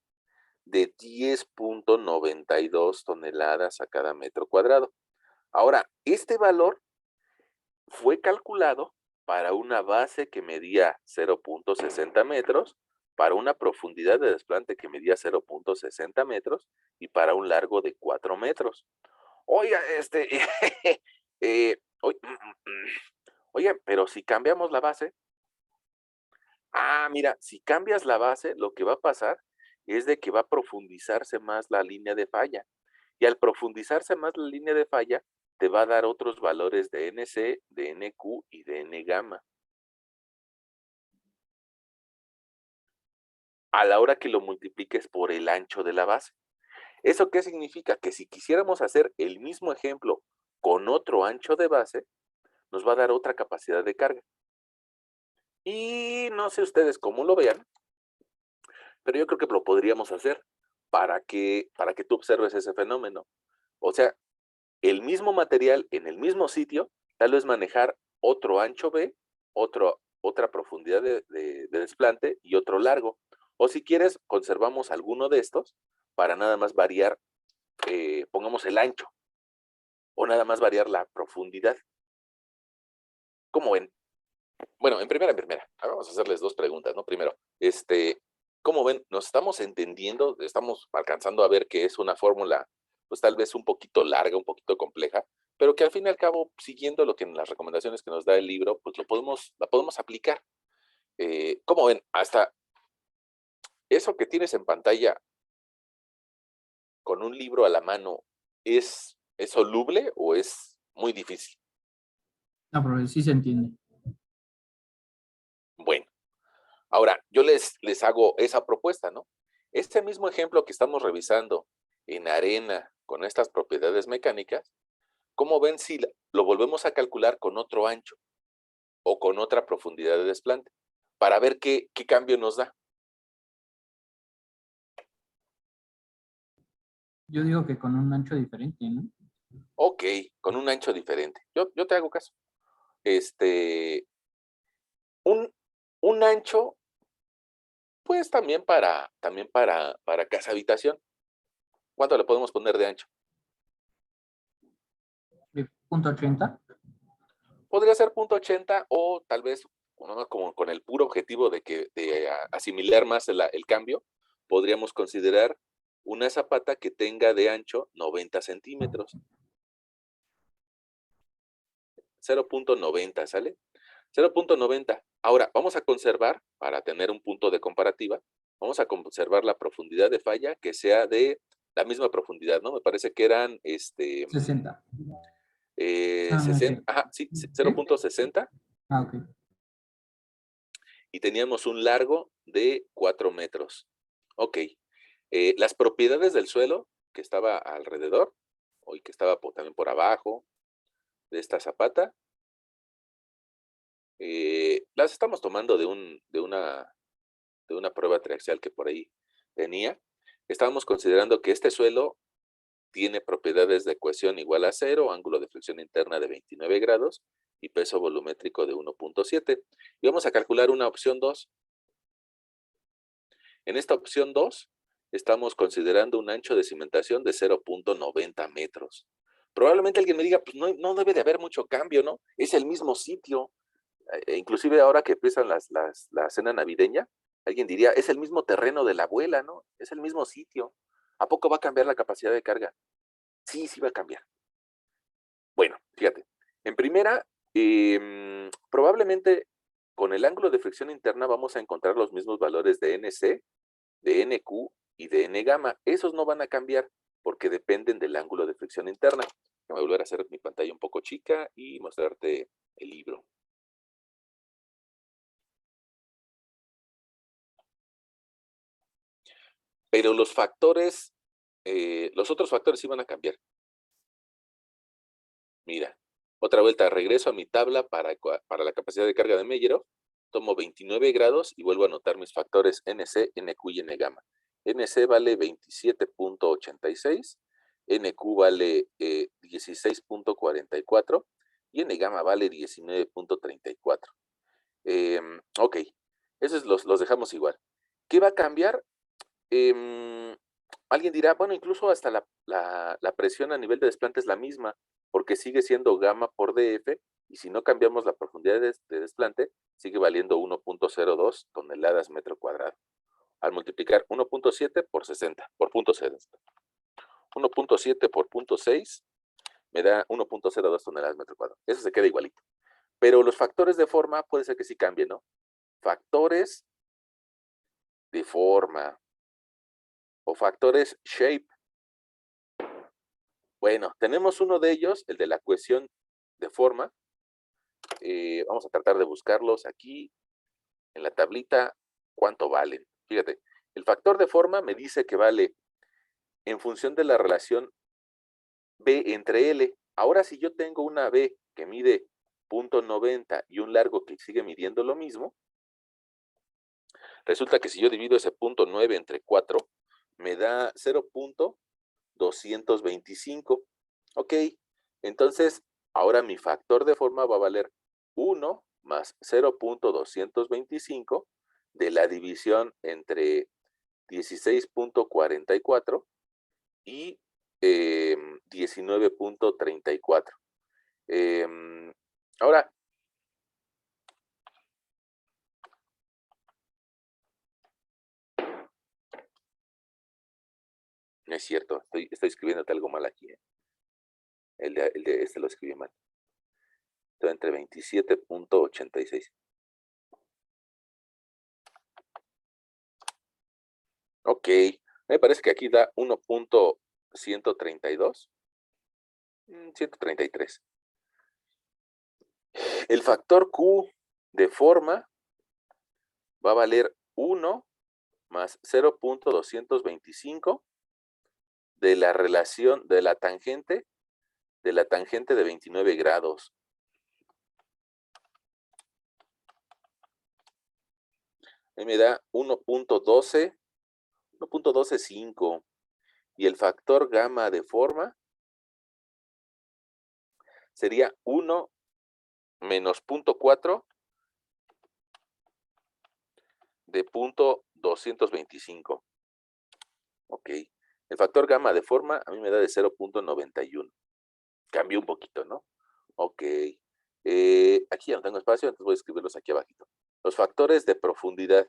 de 10.92 toneladas a cada metro cuadrado. Ahora, este valor fue calculado para una base que medía 0.60 metros, para una profundidad de desplante que medía 0.60 metros y para un largo de 4 metros. Oiga, oiga, pero si cambiamos la base, mira, si cambias la base, lo que va a pasar es de que va a profundizarse más la línea de falla. Y al profundizarse más la línea de falla, te va a dar otros valores de NC, de NQ y de N gamma. A la hora que lo multipliques por el ancho de la base. ¿Eso qué significa? Que si quisiéramos hacer el mismo ejemplo con otro ancho de base, nos va a dar otra capacidad de carga. Y no sé ustedes cómo lo vean, pero yo creo que lo podríamos hacer para que tú observes ese fenómeno. O sea, el mismo material en el mismo sitio, tal vez manejar otro ancho B, otra profundidad de desplante y otro largo. O si quieres, conservamos alguno de estos para nada más variar, pongamos el ancho, o nada más variar la profundidad. ¿Cómo ven? Bueno, en primera. Vamos a hacerles dos preguntas, ¿no? Primero, ¿cómo ven? ¿Nos estamos entendiendo? ¿Estamos alcanzando a ver que es una fórmula, pues tal vez un poquito larga, un poquito compleja, pero que al fin y al cabo, siguiendo las recomendaciones que nos da el libro, pues la podemos aplicar? ¿Cómo ven? Hasta eso que tienes en pantalla con un libro a la mano, ¿es soluble o es muy difícil? No, pero sí se entiende. Bueno. Ahora, yo les hago esa propuesta, ¿no? Este mismo ejemplo que estamos revisando en arena con estas propiedades mecánicas, ¿cómo ven si lo volvemos a calcular con otro ancho o con otra profundidad de desplante? Para ver qué cambio nos da. Yo digo que con un ancho diferente, ¿no? Ok, con un ancho diferente. Yo te hago caso. Un, un ancho, pues también para casa habitación. ¿Cuánto le podemos poner de ancho? De punto 80. Podría ser .80 o tal vez como con el puro objetivo de asimilar más el cambio, podríamos considerar una zapata que tenga de ancho 90 centímetros. 0.90, ¿sale? 0.90. Ahora, vamos a conservar, para tener un punto de comparativa, vamos a conservar la profundidad de falla que sea de la misma profundidad, ¿no? Me parece que eran 60. Ah, no es 60, cierto. ajá, sí, ¿Sí? 0.60, Ah, ok. y teníamos un largo de 4 metros. Ok. Las propiedades del suelo que estaba alrededor, y que estaba también por abajo de esta zapata, las estamos tomando de una prueba triaxial que por ahí tenía. Estábamos considerando que este suelo tiene propiedades de cohesión igual a 0, ángulo de flexión interna de 29 grados y peso volumétrico de 1.7. Y vamos a calcular una opción 2. En esta opción 2 estamos considerando un ancho de cimentación de 0.90 metros. Probablemente alguien me diga, pues no debe de haber mucho cambio, ¿no? Es el mismo sitio. Inclusive ahora que empiezan la cena navideña, alguien diría, es el mismo terreno de la abuela, ¿no? Es el mismo sitio. ¿A poco va a cambiar la capacidad de carga? Sí, sí va a cambiar. Bueno, fíjate. En primera, probablemente con el ángulo de fricción interna vamos a encontrar los mismos valores de NC, de NQ y de N gamma. Esos no van a cambiar porque dependen del ángulo de fricción interna. Voy a volver a hacer mi pantalla un poco chica y mostrarte el libro. Pero los factores, los otros factores sí van a cambiar. Mira, otra vuelta, regreso a mi tabla para la capacidad de carga de Meyerow, tomo 29 grados y vuelvo a anotar mis factores NC, NQ y N gamma. NC vale 27.86, NQ vale 16.44 y N gamma vale 19.34. Ok, esos los dejamos igual. ¿Qué va a cambiar? Alguien dirá, bueno, incluso hasta la presión a nivel de desplante es la misma, porque sigue siendo gamma por DF, y si no cambiamos la profundidad de desplante, sigue valiendo 1.02 toneladas metro cuadrado. Al multiplicar 1.7 por 60, por punto 6, 1.7 por punto 6 me da 1.02 toneladas metro cuadrado. Eso se queda igualito. Pero los factores de forma puede ser que sí cambien, ¿no? Factores de forma o factores shape. Bueno, tenemos uno de ellos, el de la cohesión de forma. Vamos a tratar de buscarlos aquí en la tablita. ¿Cuánto valen? Fíjate, el factor de forma me dice que vale en función de la relación B entre L. Ahora, si yo tengo una B que mide 0.90 y un largo que sigue midiendo lo mismo, resulta que si yo divido ese 0.9 entre 4, me da 0.225. Ok, entonces ahora mi factor de forma va a valer 1 más 0.225 de la división entre 16.44 y 19.34. Ahora, no es cierto, estoy escribiéndote algo mal aquí. El de este lo escribí mal. Estoy entre 27.86. Ok, me parece que aquí da 1.132. 133. El factor Q de forma va a valer 1 más 0.225 de la relación de la tangente de 29 grados. Ahí me da 1.125. Y el factor gamma de forma sería 1 menos 0.4 de 0.225. Ok. El factor gamma de forma a mí me da de 0.91. Cambió un poquito, ¿no? Ok. Aquí ya no tengo espacio, entonces voy a escribirlos aquí abajito. Los factores de profundidad.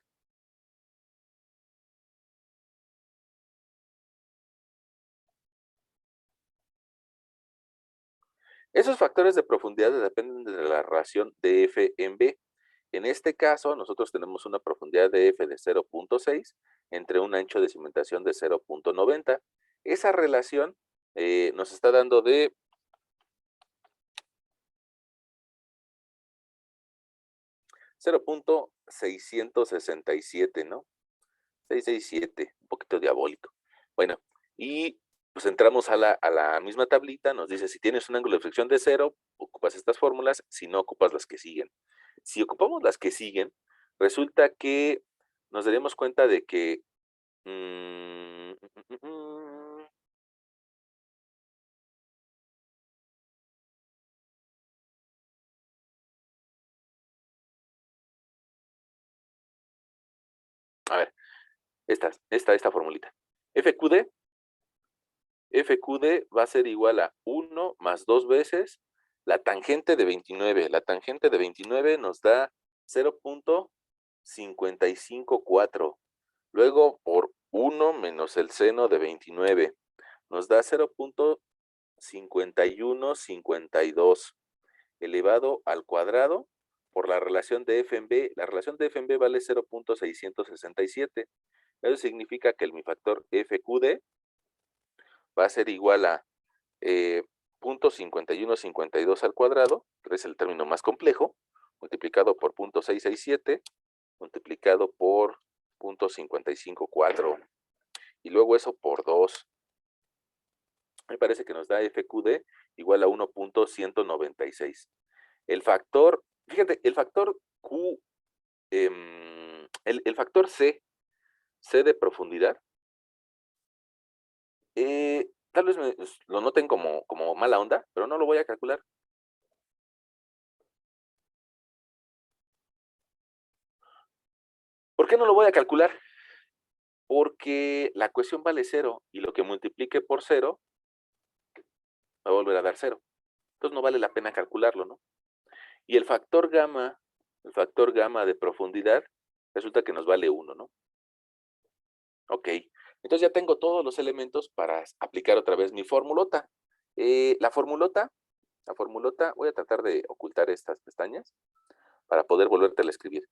Esos factores de profundidad dependen de la relación de F en B. En este caso, nosotros tenemos una profundidad de F de 0.6 entre un ancho de cimentación de 0.90. Esa relación nos está dando de 0.667, ¿no? 667, un poquito diabólico. Bueno, y pues entramos a la misma tablita, nos dice si tienes un ángulo de fricción de 0, ocupas estas fórmulas, si no, ocupas las que siguen. Si ocupamos las que siguen, resulta que nos daríamos cuenta de que a ver, esta formulita. FQD va a ser igual a 1 más 2 veces la tangente de 29. La tangente de 29 nos da 0.554. Luego por 1 menos el seno de 29 nos da 0.5152 elevado al cuadrado por la relación de F en B. La relación de F en B vale 0.667. Eso significa que mi factor FQD va a ser igual a 0.5152 al cuadrado, que es el término más complejo, multiplicado por 0.667, multiplicado por 0.554, y luego eso por 2. Me parece que nos da FQD igual a 1.196. El factor, fíjate, el factor Q, el factor C de profundidad, tal vez lo noten como mala onda, pero no lo voy a calcular. ¿Por qué no lo voy a calcular? Porque la ecuación vale 0 y lo que multiplique por 0 va a volver a dar 0. Entonces no vale la pena calcularlo, ¿no? Y el factor gamma de profundidad, resulta que nos vale 1, ¿no? Ok, entonces ya tengo todos los elementos para aplicar otra vez mi formulota. La formulota, voy a tratar de ocultar estas pestañas para poder volvértela a escribir.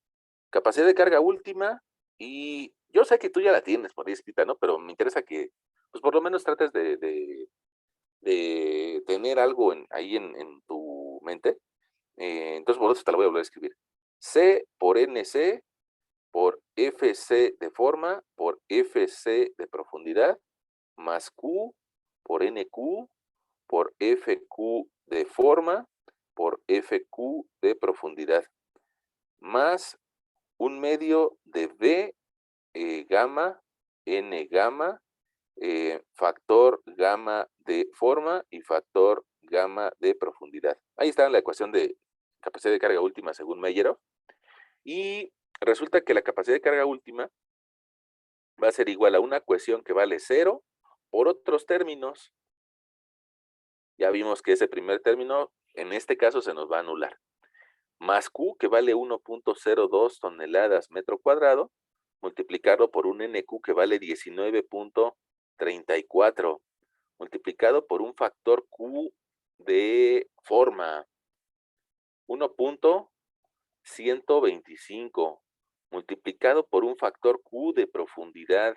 Capacidad de carga última, y yo sé que tú ya la tienes por ahí escrita, ¿no? Pero me interesa que, pues por lo menos trates de tener algo ahí en tu mente. Entonces por eso te la voy a volver a escribir. C por NC por FC de forma por FC de profundidad más Q por NQ por FQ de forma por FQ de profundidad más un medio de B gamma, N gamma, factor gamma de forma y factor gamma de profundidad. Ahí está la ecuación de capacidad de carga última según Meyerhof. Y resulta que la capacidad de carga última va a ser igual a una ecuación que vale 0 por otros términos. Ya vimos que ese primer término, en este caso, se nos va a anular. Más Q, que vale 1.02 toneladas metro cuadrado, multiplicarlo por un NQ que vale 19.34, multiplicado por un factor Q de forma, 1.125, multiplicado por un factor Q de profundidad,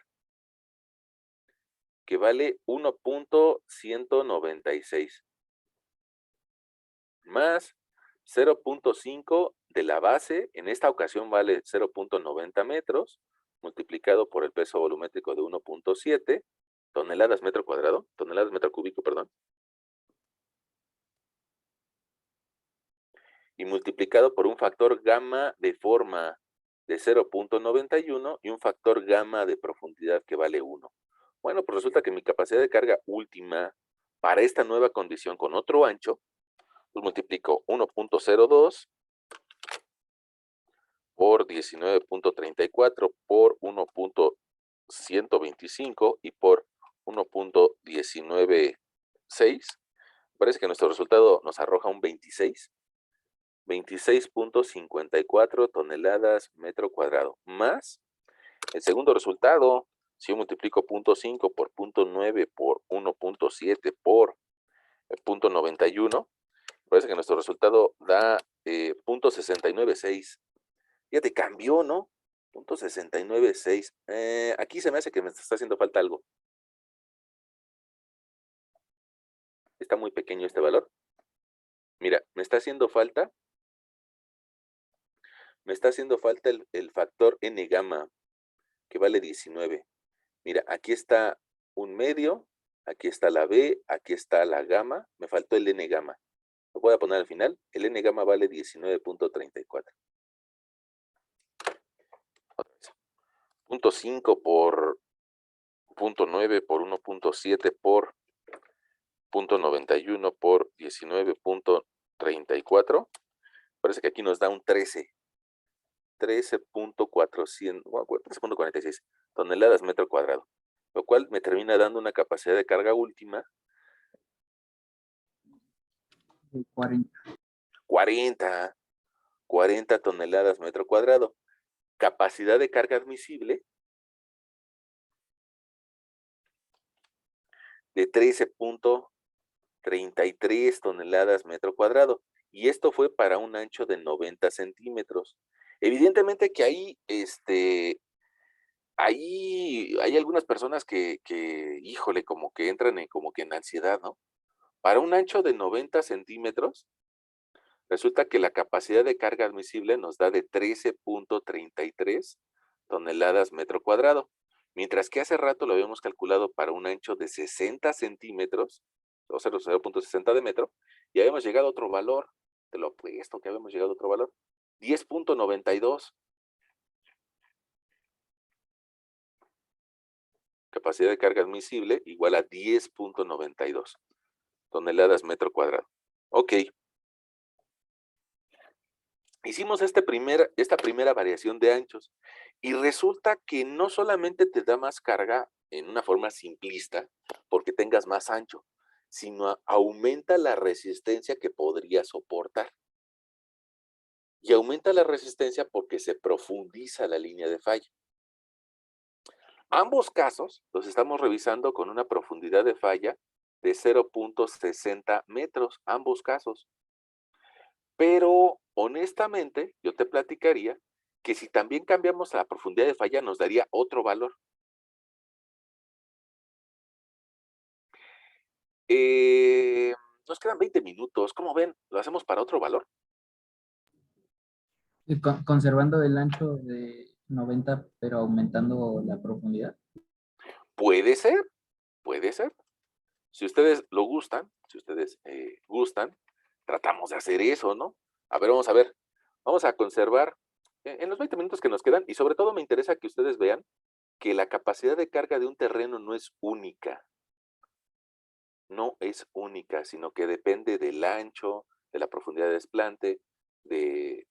que vale 1.196, más 0.5 de la base, en esta ocasión vale 0.90 metros, multiplicado por el peso volumétrico de 1.7 toneladas metro cúbico, perdón, y multiplicado por un factor gamma de forma de 0.91 y un factor gamma de profundidad que vale 1. Bueno, pues resulta que mi capacidad de carga última para esta nueva condición con otro ancho Pues multiplico 1.02 por 19.34 por 1.125 y por 1.196. Parece que nuestro resultado nos arroja un 26.54 toneladas metro cuadrado. Más el segundo resultado, si yo multiplico 0.5 por 0.9 por 1.7 por 0.91, parece que nuestro resultado da 0.696. Fíjate, cambió, ¿no? 0.696. Aquí se me hace que me está haciendo falta algo. Está muy pequeño este valor. Mira, me está haciendo falta el factor n gamma, que vale 19. Mira, aquí está un medio, aquí está la b, aquí está la gamma, me faltó el n gamma. Lo voy a poner al final. El n gamma vale 19.34. 0.5 por 0.9 por 1.7 por 0.91 por 19.34. Parece que aquí nos da un 13.46 toneladas metro cuadrado, lo cual me termina dando una capacidad de carga última de 40. 40 toneladas metro cuadrado. Capacidad de carga admisible de 13.33 toneladas metro cuadrado. Y esto fue para un ancho de 90 centímetros. Evidentemente que ahí hay algunas personas que, híjole, como que entran como que en ansiedad, ¿no? Para un ancho de 90 centímetros, resulta que la capacidad de carga admisible nos da de 13.33 toneladas metro cuadrado, mientras que hace rato lo habíamos calculado para un ancho de 60 centímetros, o 0.60 de metro, y habíamos llegado a otro valor, te lo apuesto que habíamos llegado a otro valor, 10.92. Capacidad de carga admisible igual a 10.92 toneladas metro cuadrado. Ok. Hicimos esta primera variación de anchos y resulta que no solamente te da más carga en una forma simplista porque tengas más ancho, sino aumenta la resistencia que podría soportar. Y aumenta la resistencia porque se profundiza la línea de falla. Ambos casos los estamos revisando con una profundidad de falla de 0.60 metros, ambos casos. Pero honestamente, yo te platicaría que si también cambiamos la profundidad de falla, nos daría otro valor. Nos quedan 20 minutos. ¿Cómo ven? ¿Lo hacemos para otro valor? Y conservando el ancho de 90, pero aumentando la profundidad. Puede ser, puede ser. Si ustedes lo gustan, tratamos de hacer eso, ¿no? A ver, vamos a ver. Vamos a conservar en los 20 minutos que nos quedan, y sobre todo me interesa que ustedes vean que la capacidad de carga de un terreno no es única. No es única, sino que depende del ancho, de la profundidad de desplante, de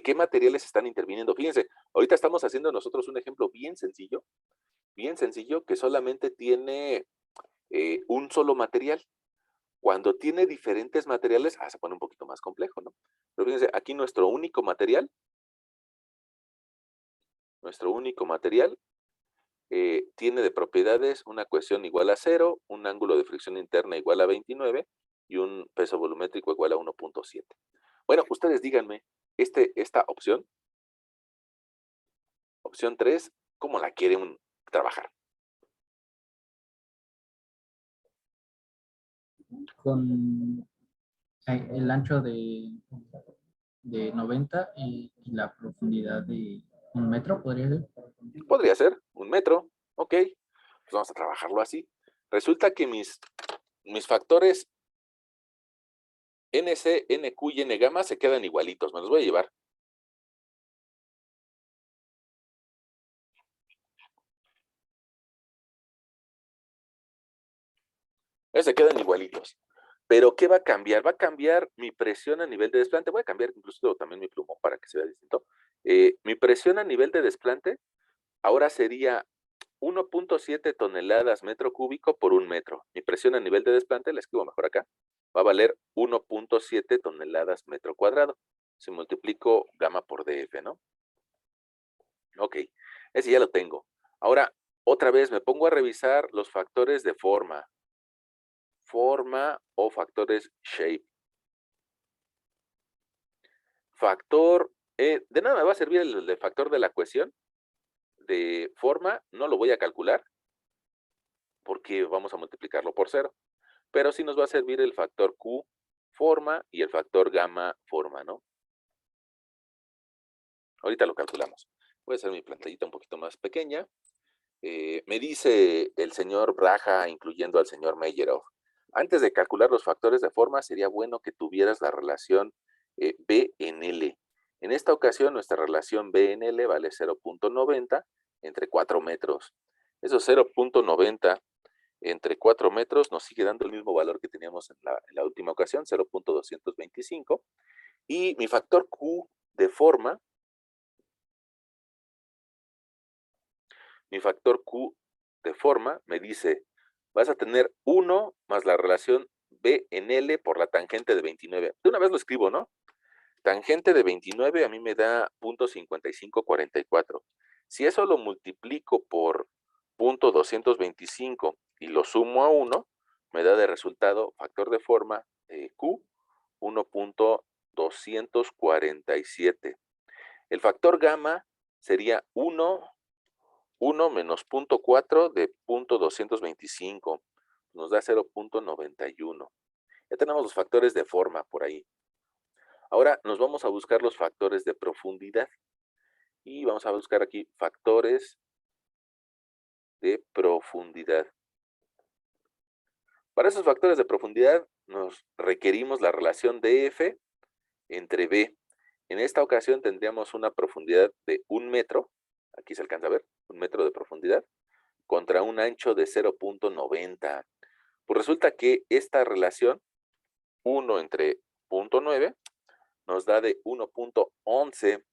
qué materiales están interviniendo. Fíjense, ahorita estamos haciendo nosotros un ejemplo bien sencillo, que solamente tiene un solo material. Cuando tiene diferentes materiales, se pone un poquito más complejo, ¿no? Pero fíjense, aquí nuestro único material tiene de propiedades una cohesión igual a 0, un ángulo de fricción interna igual a 29 y un peso volumétrico igual a 1.7. Bueno, ustedes díganme, esta opción 3, ¿cómo la quieren trabajar? Con el ancho de 90 y la profundidad de 1 metro, podría ser. Podría ser 1 metro, ok, pues vamos a trabajarlo así. Resulta que mis factores NC, NQ y N gamma se quedan igualitos, me los voy a llevar. Se quedan igualitos. Pero, ¿qué va a cambiar? Va a cambiar mi presión a nivel de desplante. Voy a cambiar incluso también mi plumón para que se vea distinto. Mi presión a nivel de desplante ahora sería 1.7 toneladas metro cúbico por 1 metro. Mi presión a nivel de desplante, la escribo mejor acá, va a valer 1.7 toneladas metro cuadrado. Si multiplico gamma por DF, ¿no? Ok, ese ya lo tengo. Ahora, otra vez me pongo a revisar los factores de forma o factores shape. Factor, de nada me va a servir el factor de la cohesión. De forma, no lo voy a calcular porque vamos a multiplicarlo por 0. Pero sí nos va a servir el factor Q forma y el factor gamma forma, ¿no? Ahorita lo calculamos. Voy a hacer mi pantallita un poquito más pequeña. Me dice el señor Braja, incluyendo al señor Meyerhoff, antes de calcular los factores de forma, sería bueno que tuvieras la relación B en L. En esta ocasión, nuestra relación B en L vale 0.90 entre 4 metros. Esos 0.90 entre 4 metros nos sigue dando el mismo valor que teníamos en la última ocasión, 0.225. Y mi factor Q de forma, me dice, vas a tener 1 más la relación B en L por la tangente de 29. De una vez lo escribo, ¿no? Tangente de 29 a mí me da 0.5544. Si eso lo multiplico por 0.225 y lo sumo a 1, me da de resultado factor de forma Q 1.247. El factor gamma sería 1 menos 0.4 de 0.225. Nos da 0.91. Ya tenemos los factores de forma por ahí. Ahora nos vamos a buscar los factores de profundidad. Y vamos a buscar aquí factores de profundidad. Para esos factores de profundidad nos requerimos la relación DF entre B. En esta ocasión tendríamos una profundidad de 1 metro. Aquí se alcanza a ver, 1 metro de profundidad contra un ancho de 0.90. Pues resulta que esta relación, 1 entre 0.9, nos da de 1.11.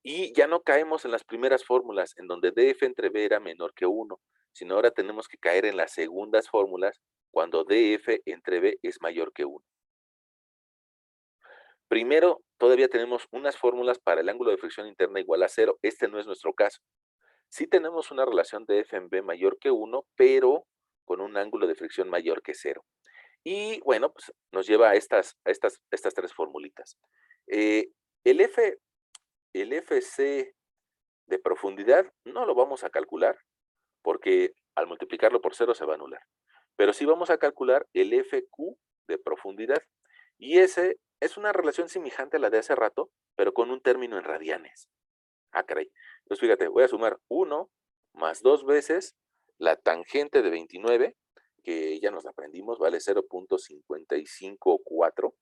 Y ya no caemos en las primeras fórmulas, en donde DF entre B era menor que 1, sino ahora tenemos que caer en las segundas fórmulas, cuando DF entre B es mayor que 1. Primero, todavía tenemos unas fórmulas para el ángulo de fricción interna igual a 0. Este no es nuestro caso. Sí tenemos una relación de F en B mayor que 1, pero con un ángulo de fricción mayor que 0. Y bueno, pues nos lleva a estas tres formulitas. El FC de profundidad no lo vamos a calcular, porque al multiplicarlo por 0 se va a anular. Pero sí vamos a calcular el FQ de profundidad. Y ese es una relación semejante a la de hace rato, pero con un término en radianes. Ah, caray. Entonces, fíjate, voy a sumar 1 más 2 veces la tangente de 29, que ya nos la aprendimos, vale 0.554,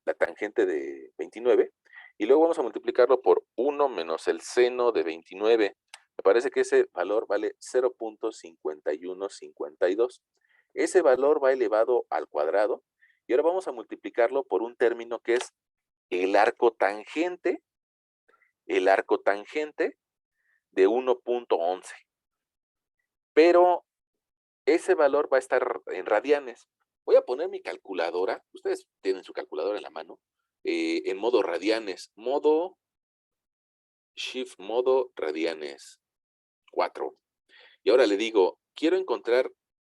la tangente de 29, y luego vamos a multiplicarlo por 1 menos el seno de 29. Me parece que ese valor vale 0.5152. Ese valor va elevado al cuadrado, y ahora vamos a multiplicarlo por un término que es el arco tangente de 1.11. Pero ese valor va a estar en radianes. Voy a poner mi calculadora, ustedes tienen su calculadora en la mano, en modo radianes, shift modo radianes 4. Y ahora le digo, quiero encontrar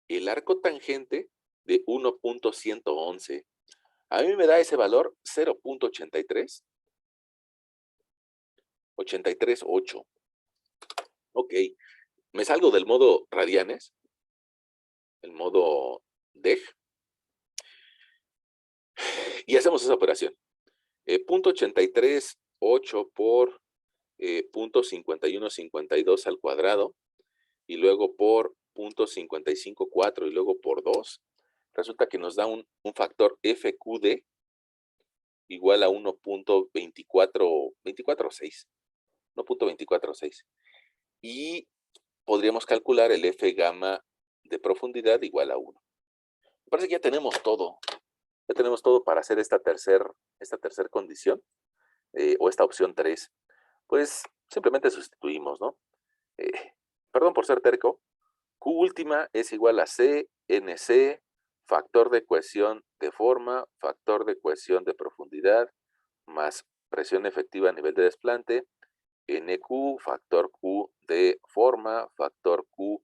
el arco tangente de 1.111. A mí me da ese valor 0.83, 83.8. Ok, me salgo del modo radianes, el modo DEG, y hacemos esa operación. 0.83.8 por 0.5152 al cuadrado, y luego por 0.554 y luego por 2, resulta que nos da un factor FQD igual a 1.246. 1.246. Y podríamos calcular el F gamma de profundidad igual a 1. Me parece que ya tenemos todo. Ya tenemos todo para hacer esta tercer condición, o esta opción 3. Pues simplemente sustituimos, ¿no? Perdón por ser terco. Q última es igual a CNC, factor de cohesión de forma, factor de cohesión de profundidad, más presión efectiva a nivel de desplante, NQ, factor Q de forma, factor Q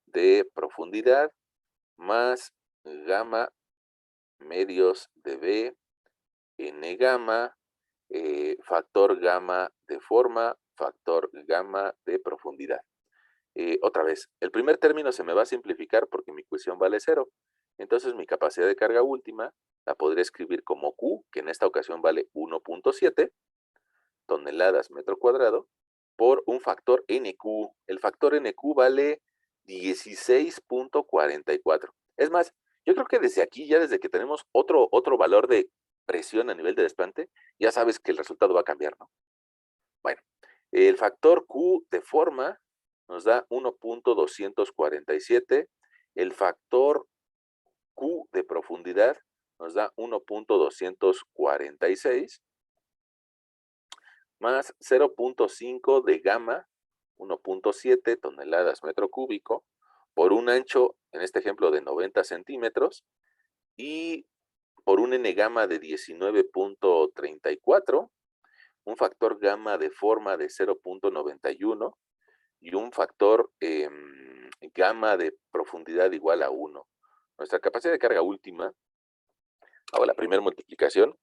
de profundidad, más gamma medios de B, N gamma, factor gamma de forma, factor gamma de profundidad. Otra vez, el primer término se me va a simplificar porque mi ecuación vale 0. Entonces mi capacidad de carga última la podría escribir como Q, que en esta ocasión vale 1.7 toneladas metro cuadrado, por un factor NQ. El factor NQ vale 16.44. Es más, yo creo que desde aquí, ya desde que tenemos otro valor de presión a nivel de desplante, ya sabes que el resultado va a cambiar, ¿no? Bueno, el factor Q de forma nos da 1.247. El factor Q de profundidad nos da 1.246. Más 0.5 de gamma, 1.7 toneladas metro cúbico, por un ancho, en este ejemplo, de 90 centímetros, y por un N gamma de 19.34, un factor gamma de forma de 0.91 y un factor gamma de profundidad igual a 1. Nuestra capacidad de carga última, ahora la primera multiplicación,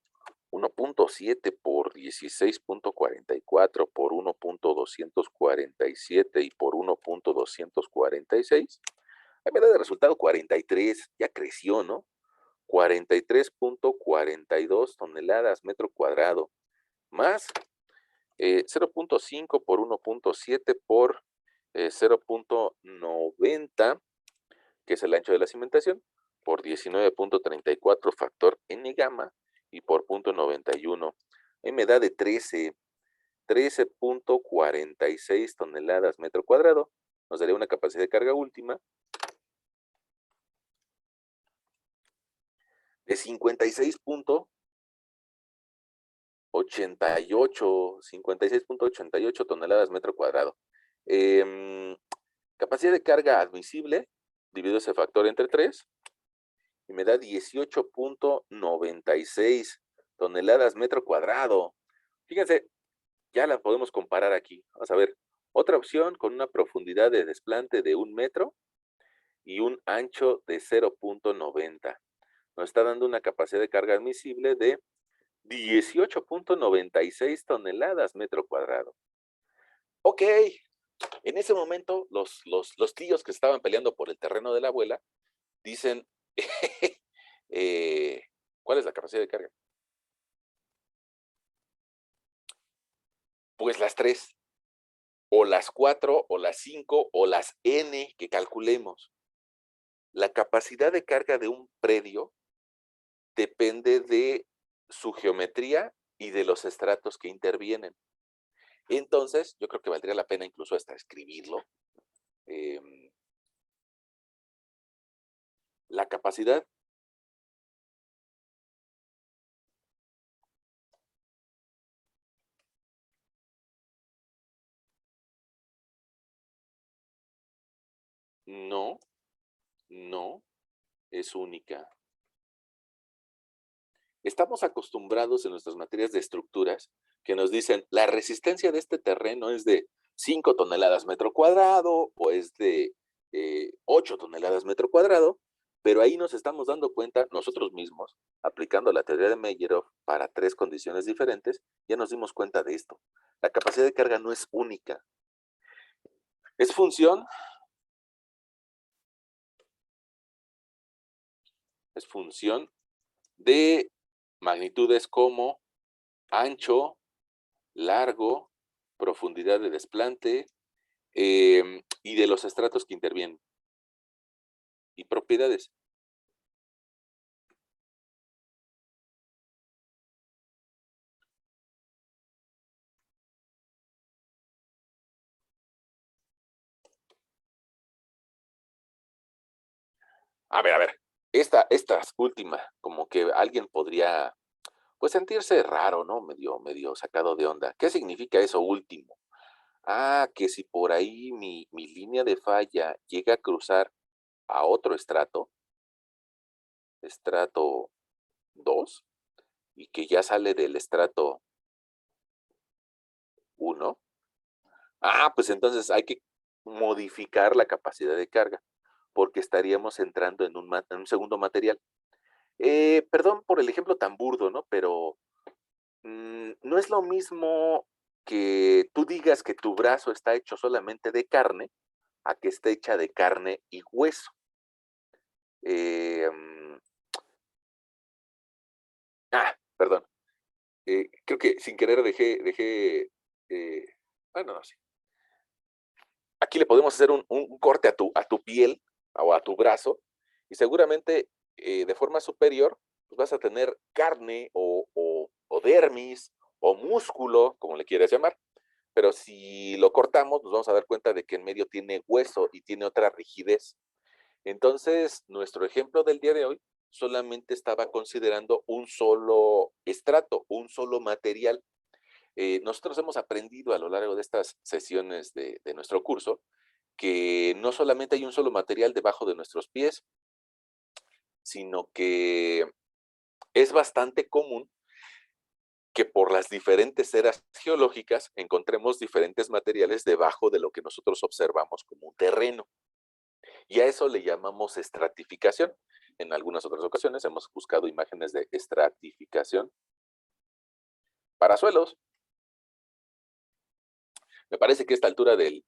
1.7 por 16.44 por 1.247 y por 1.246, ahí me da de resultado 43, ya creció, ¿no? 43.42 toneladas metro cuadrado, más 0.5 por 1.7 por 0.90, que es el ancho de la cimentación, por 19.34 factor N gamma, y por 0.91. Ahí me da de 13.46 toneladas metro cuadrado. Nos daría una capacidad de carga última de 56.88 toneladas metro cuadrado. Capacidad de carga admisible, divido ese factor entre 3, y me da 18.96 toneladas metro cuadrado. Fíjense, ya la podemos comparar aquí. Vamos a ver, otra opción con una profundidad de desplante de 1 metro y un ancho de 0.90. Nos está dando una capacidad de carga admisible de 18.96 toneladas metro cuadrado. Ok, en ese momento los tíos que estaban peleando por el terreno de la abuela dicen, ¿cuál es la capacidad de carga? Pues las 3, o las 4, o las 5, o las N que calculemos. La capacidad de carga de un predio depende de su geometría y de los estratos que intervienen. Entonces, yo creo que valdría la pena incluso hasta escribirlo. La capacidad no es única. Estamos acostumbrados en nuestras materias de estructuras que nos dicen la resistencia de este terreno es de 5 toneladas metro cuadrado o es de 8 toneladas metro cuadrado, pero ahí nos estamos dando cuenta nosotros mismos, aplicando la teoría de Meyerhof para 3 condiciones diferentes, ya nos dimos cuenta de esto. La capacidad de carga no es única. Es función de magnitudes como ancho, largo, profundidad de desplante, y de los estratos que intervienen. Y propiedades. A ver. esta última, como que alguien podría, pues, sentirse raro, ¿no? Medio sacado de onda. ¿Qué significa eso último? Ah, que si por ahí mi línea de falla llega a cruzar a otro estrato 2, y que ya sale del estrato 1, pues entonces hay que modificar la capacidad de carga, porque estaríamos entrando en un segundo material. Perdón por el ejemplo tan burdo, ¿no? Pero no es lo mismo que tú digas que tu brazo está hecho solamente de carne, a que esté hecha de carne y hueso. Em, Perdón. Creo que sin querer dejé, bueno, no sé. Aquí le podemos hacer un corte a tu piel o a tu brazo, y seguramente de forma superior pues vas a tener carne o dermis o músculo, como le quieras llamar. Pero si lo cortamos, nos vamos a dar cuenta de que en medio tiene hueso y tiene otra rigidez. Entonces, nuestro ejemplo del día de hoy solamente estaba considerando un solo estrato, un solo material. Nosotros hemos aprendido a lo largo de estas sesiones de nuestro curso que no solamente hay un solo material debajo de nuestros pies, sino que es bastante común que por las diferentes eras geológicas encontremos diferentes materiales debajo de lo que nosotros observamos como un terreno. Y a eso le llamamos estratificación. En algunas otras ocasiones hemos buscado imágenes de estratificación para suelos. Me parece que a esta altura del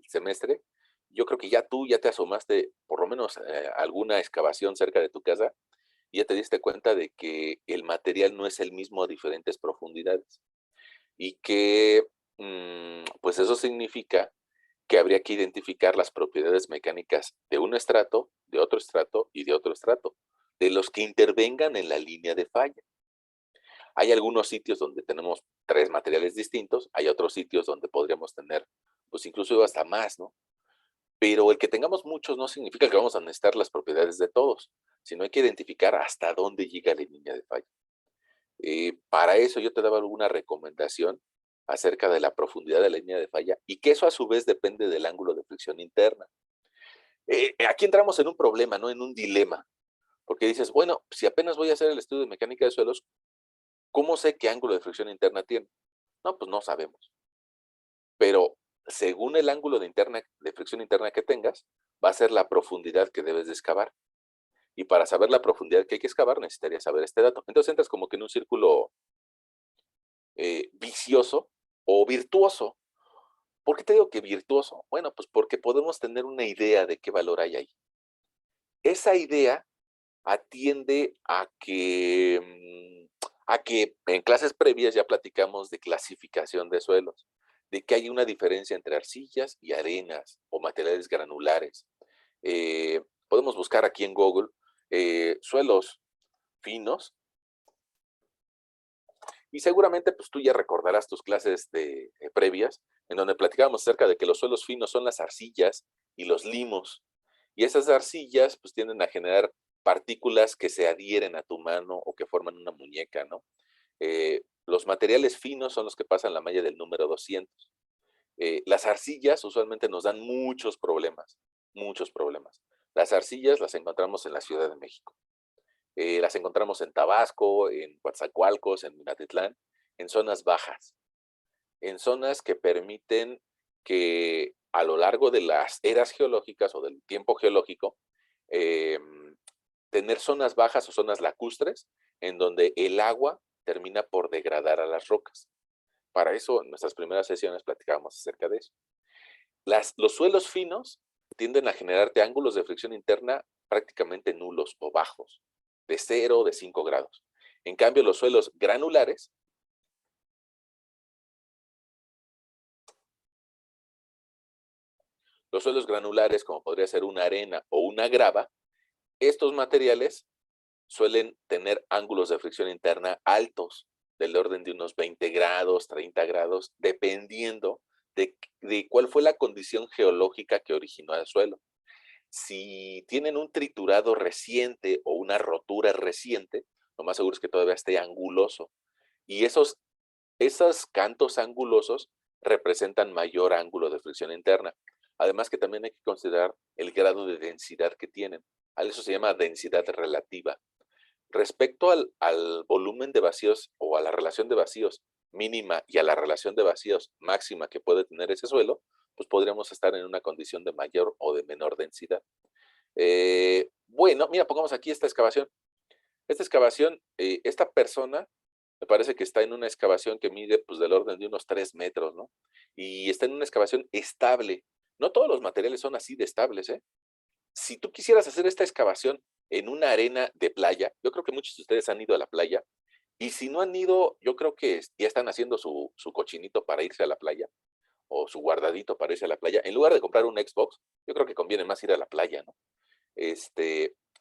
semestre, yo creo que ya te asomaste por lo menos a alguna excavación cerca de tu casa y ya te diste cuenta de que el material no es el mismo a diferentes profundidades. Y que, pues eso significa que habría que identificar las propiedades mecánicas de un estrato, de otro estrato y de otro estrato, de los que intervengan en la línea de falla. Hay algunos sitios donde tenemos 3 materiales distintos, hay otros sitios donde podríamos tener, pues incluso hasta más, ¿no? Pero el que tengamos muchos no significa que vamos a necesitar las propiedades de todos, sino hay que identificar hasta dónde llega la línea de falla. Para eso yo te daba alguna recomendación acerca de la profundidad de la línea de falla y que eso a su vez depende del ángulo de fricción interna. Aquí entramos en un problema, ¿no? En un dilema, porque dices, bueno, si apenas voy a hacer el estudio de mecánica de suelos, ¿cómo sé qué ángulo de fricción interna tiene? No, pues no sabemos. Pero según el ángulo de fricción interna que tengas, va a ser la profundidad que debes de excavar. Y para saber la profundidad que hay que excavar, necesitarías saber este dato. Entonces entras como que en un círculo vicioso o virtuoso. ¿Por qué te digo que virtuoso? Bueno, pues porque podemos tener una idea de qué valor hay ahí. Esa idea atiende a que en clases previas ya platicamos de clasificación de suelos, de que hay una diferencia entre arcillas y arenas o materiales granulares. Podemos buscar aquí en Google suelos finos y seguramente pues tú ya recordarás tus clases previas en donde platicábamos acerca de que los suelos finos son las arcillas y los limos. Y esas arcillas pues tienden a generar partículas que se adhieren a tu mano o que forman una muñeca, ¿no? Los materiales finos son los que pasan la malla del número 200. Las arcillas usualmente nos dan muchos problemas, muchos problemas. Las arcillas las encontramos en la Ciudad de México. Las encontramos en Tabasco, en Coatzacoalcos, en Minatitlán, en zonas bajas, en zonas que permiten que a lo largo de las eras geológicas o del tiempo geológico, eh, tener zonas bajas o zonas lacustres en donde el agua termina por degradar a las rocas. Para eso, en nuestras primeras sesiones platicábamos acerca de eso. Los suelos finos tienden a generarte ángulos de fricción interna prácticamente nulos o bajos, de 0 o de 5 grados. En cambio, los suelos granulares como podría ser una arena o una grava, estos materiales suelen tener ángulos de fricción interna altos, del orden de unos 20 grados, 30 grados, dependiendo de cuál fue la condición geológica que originó el suelo. Si tienen un triturado reciente o una rotura reciente, lo más seguro es que todavía esté anguloso. Y esos cantos angulosos representan mayor ángulo de fricción interna. Además que también hay que considerar el grado de densidad que tienen. A eso se llama densidad relativa. Respecto al volumen de vacíos o a la relación de vacíos mínima y a la relación de vacíos máxima que puede tener ese suelo, pues podríamos estar en una condición de mayor o de menor densidad. Bueno, mira, pongamos aquí esta excavación. Esta excavación, esta persona, me parece que está en una excavación que mide pues del orden de unos 3 metros, ¿no? Y está en una excavación estable. No todos los materiales son así de estables, ¿eh? Si tú quisieras hacer esta excavación en una arena de playa, yo creo que muchos de ustedes han ido a la playa, y si no han ido, yo creo que ya están haciendo su cochinito para irse a la playa, o su guardadito para irse a la playa. En lugar de comprar un Xbox, yo creo que conviene más ir a la playa, ¿no?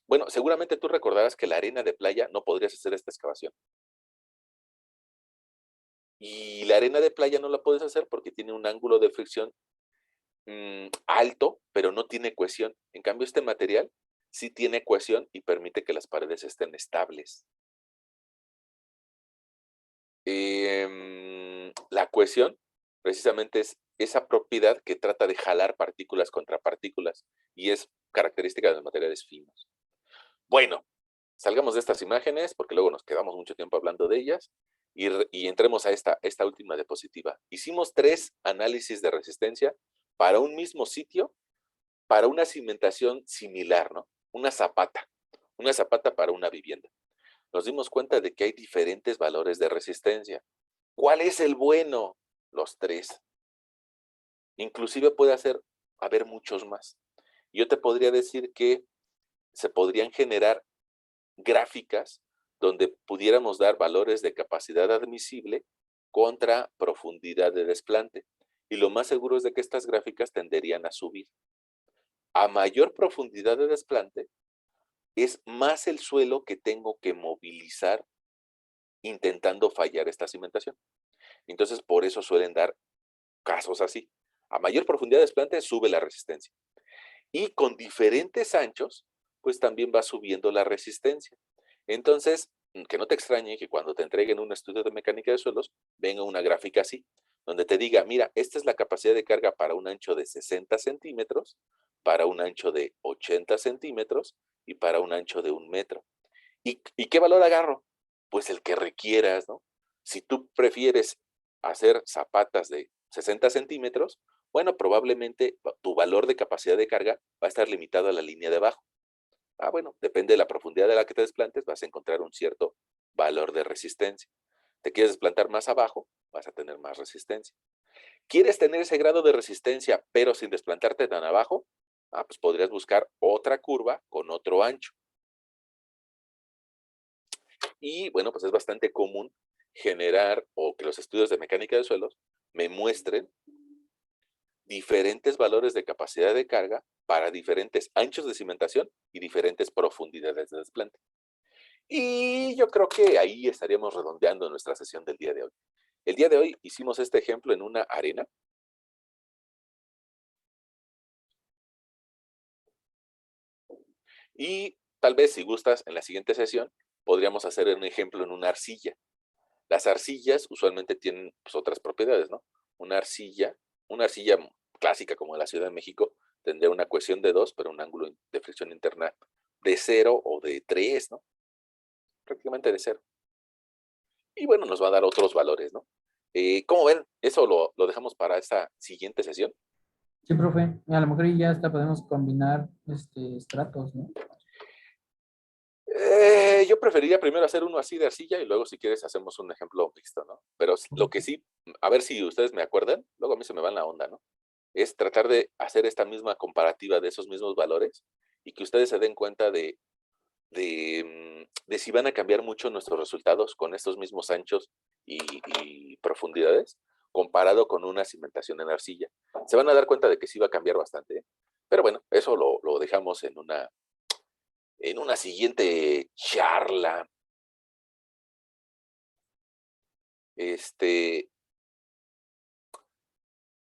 Bueno, seguramente tú recordarás que la arena de playa no podrías hacer esta excavación. Y la arena de playa no la puedes hacer porque tiene un ángulo de fricción alto, pero no tiene cohesión. En cambio, este material sí tiene cohesión y permite que las paredes estén estables. La cohesión precisamente es esa propiedad que trata de jalar partículas contra partículas y es característica de los materiales finos. Bueno, salgamos de estas imágenes porque luego nos quedamos mucho tiempo hablando de ellas y entremos a esta última diapositiva. Hicimos 3 análisis de resistencia para un mismo sitio, para una cimentación similar, ¿no? Una zapata para una vivienda. Nos dimos cuenta de que hay diferentes valores de resistencia. ¿Cuál es el bueno? Los 3. Inclusive puede haber muchos más. Yo te podría decir que se podrían generar gráficas donde pudiéramos dar valores de capacidad admisible contra profundidad de desplante. Y lo más seguro es de que estas gráficas tenderían a subir. A mayor profundidad de desplante, es más el suelo que tengo que movilizar intentando fallar esta cimentación. Entonces, por eso suelen dar casos así. A mayor profundidad de desplante, sube la resistencia. Y con diferentes anchos, pues también va subiendo la resistencia. Entonces, que no te extrañe que cuando te entreguen un estudio de mecánica de suelos, venga una gráfica así, donde te diga, mira, esta es la capacidad de carga para un ancho de 60 centímetros, para un ancho de 80 centímetros y para un ancho de 1 metro. ¿Y qué valor agarro? Pues el que requieras, ¿no? Si tú prefieres hacer zapatas de 60 centímetros, bueno, probablemente tu valor de capacidad de carga va a estar limitado a la línea de abajo. Bueno, depende de la profundidad de la que te desplantes, vas a encontrar un cierto valor de resistencia. ¿Te quieres desplantar más abajo? Vas a tener más resistencia. ¿Quieres tener ese grado de resistencia, pero sin desplantarte tan abajo? Pues podrías buscar otra curva con otro ancho. Y bueno, pues es bastante común generar o que los estudios de mecánica de suelos me muestren diferentes valores de capacidad de carga para diferentes anchos de cimentación y diferentes profundidades de desplante. Y yo creo que ahí estaríamos redondeando nuestra sesión del día de hoy. El día de hoy hicimos este ejemplo en una arena. Y tal vez, si gustas, en la siguiente sesión podríamos hacer un ejemplo en una arcilla. Las arcillas usualmente tienen pues, otras propiedades, ¿no? Una arcilla clásica como en la Ciudad de México tendría una cohesión de 2, pero un ángulo de fricción interna de 0 o de 3, ¿no? Prácticamente de 0. Y bueno, nos va a dar otros valores, ¿no? ¿Cómo ven? Eso lo dejamos para esta siguiente sesión. Sí, profe. A lo mejor ya hasta podemos combinar estratos, ¿no? Yo preferiría primero hacer uno así de arcilla y luego si quieres hacemos un ejemplo mixto, ¿no? Pero lo que sí, a ver si ustedes me acuerdan, luego a mí se me va en la onda, ¿no? Es tratar de hacer esta misma comparativa de esos mismos valores y que ustedes se den cuenta de si van a cambiar mucho nuestros resultados con estos mismos anchos y profundidades comparado con una cimentación en arcilla. Se van a dar cuenta de que sí va a cambiar bastante, ¿eh? Pero bueno, eso lo dejamos en una siguiente charla.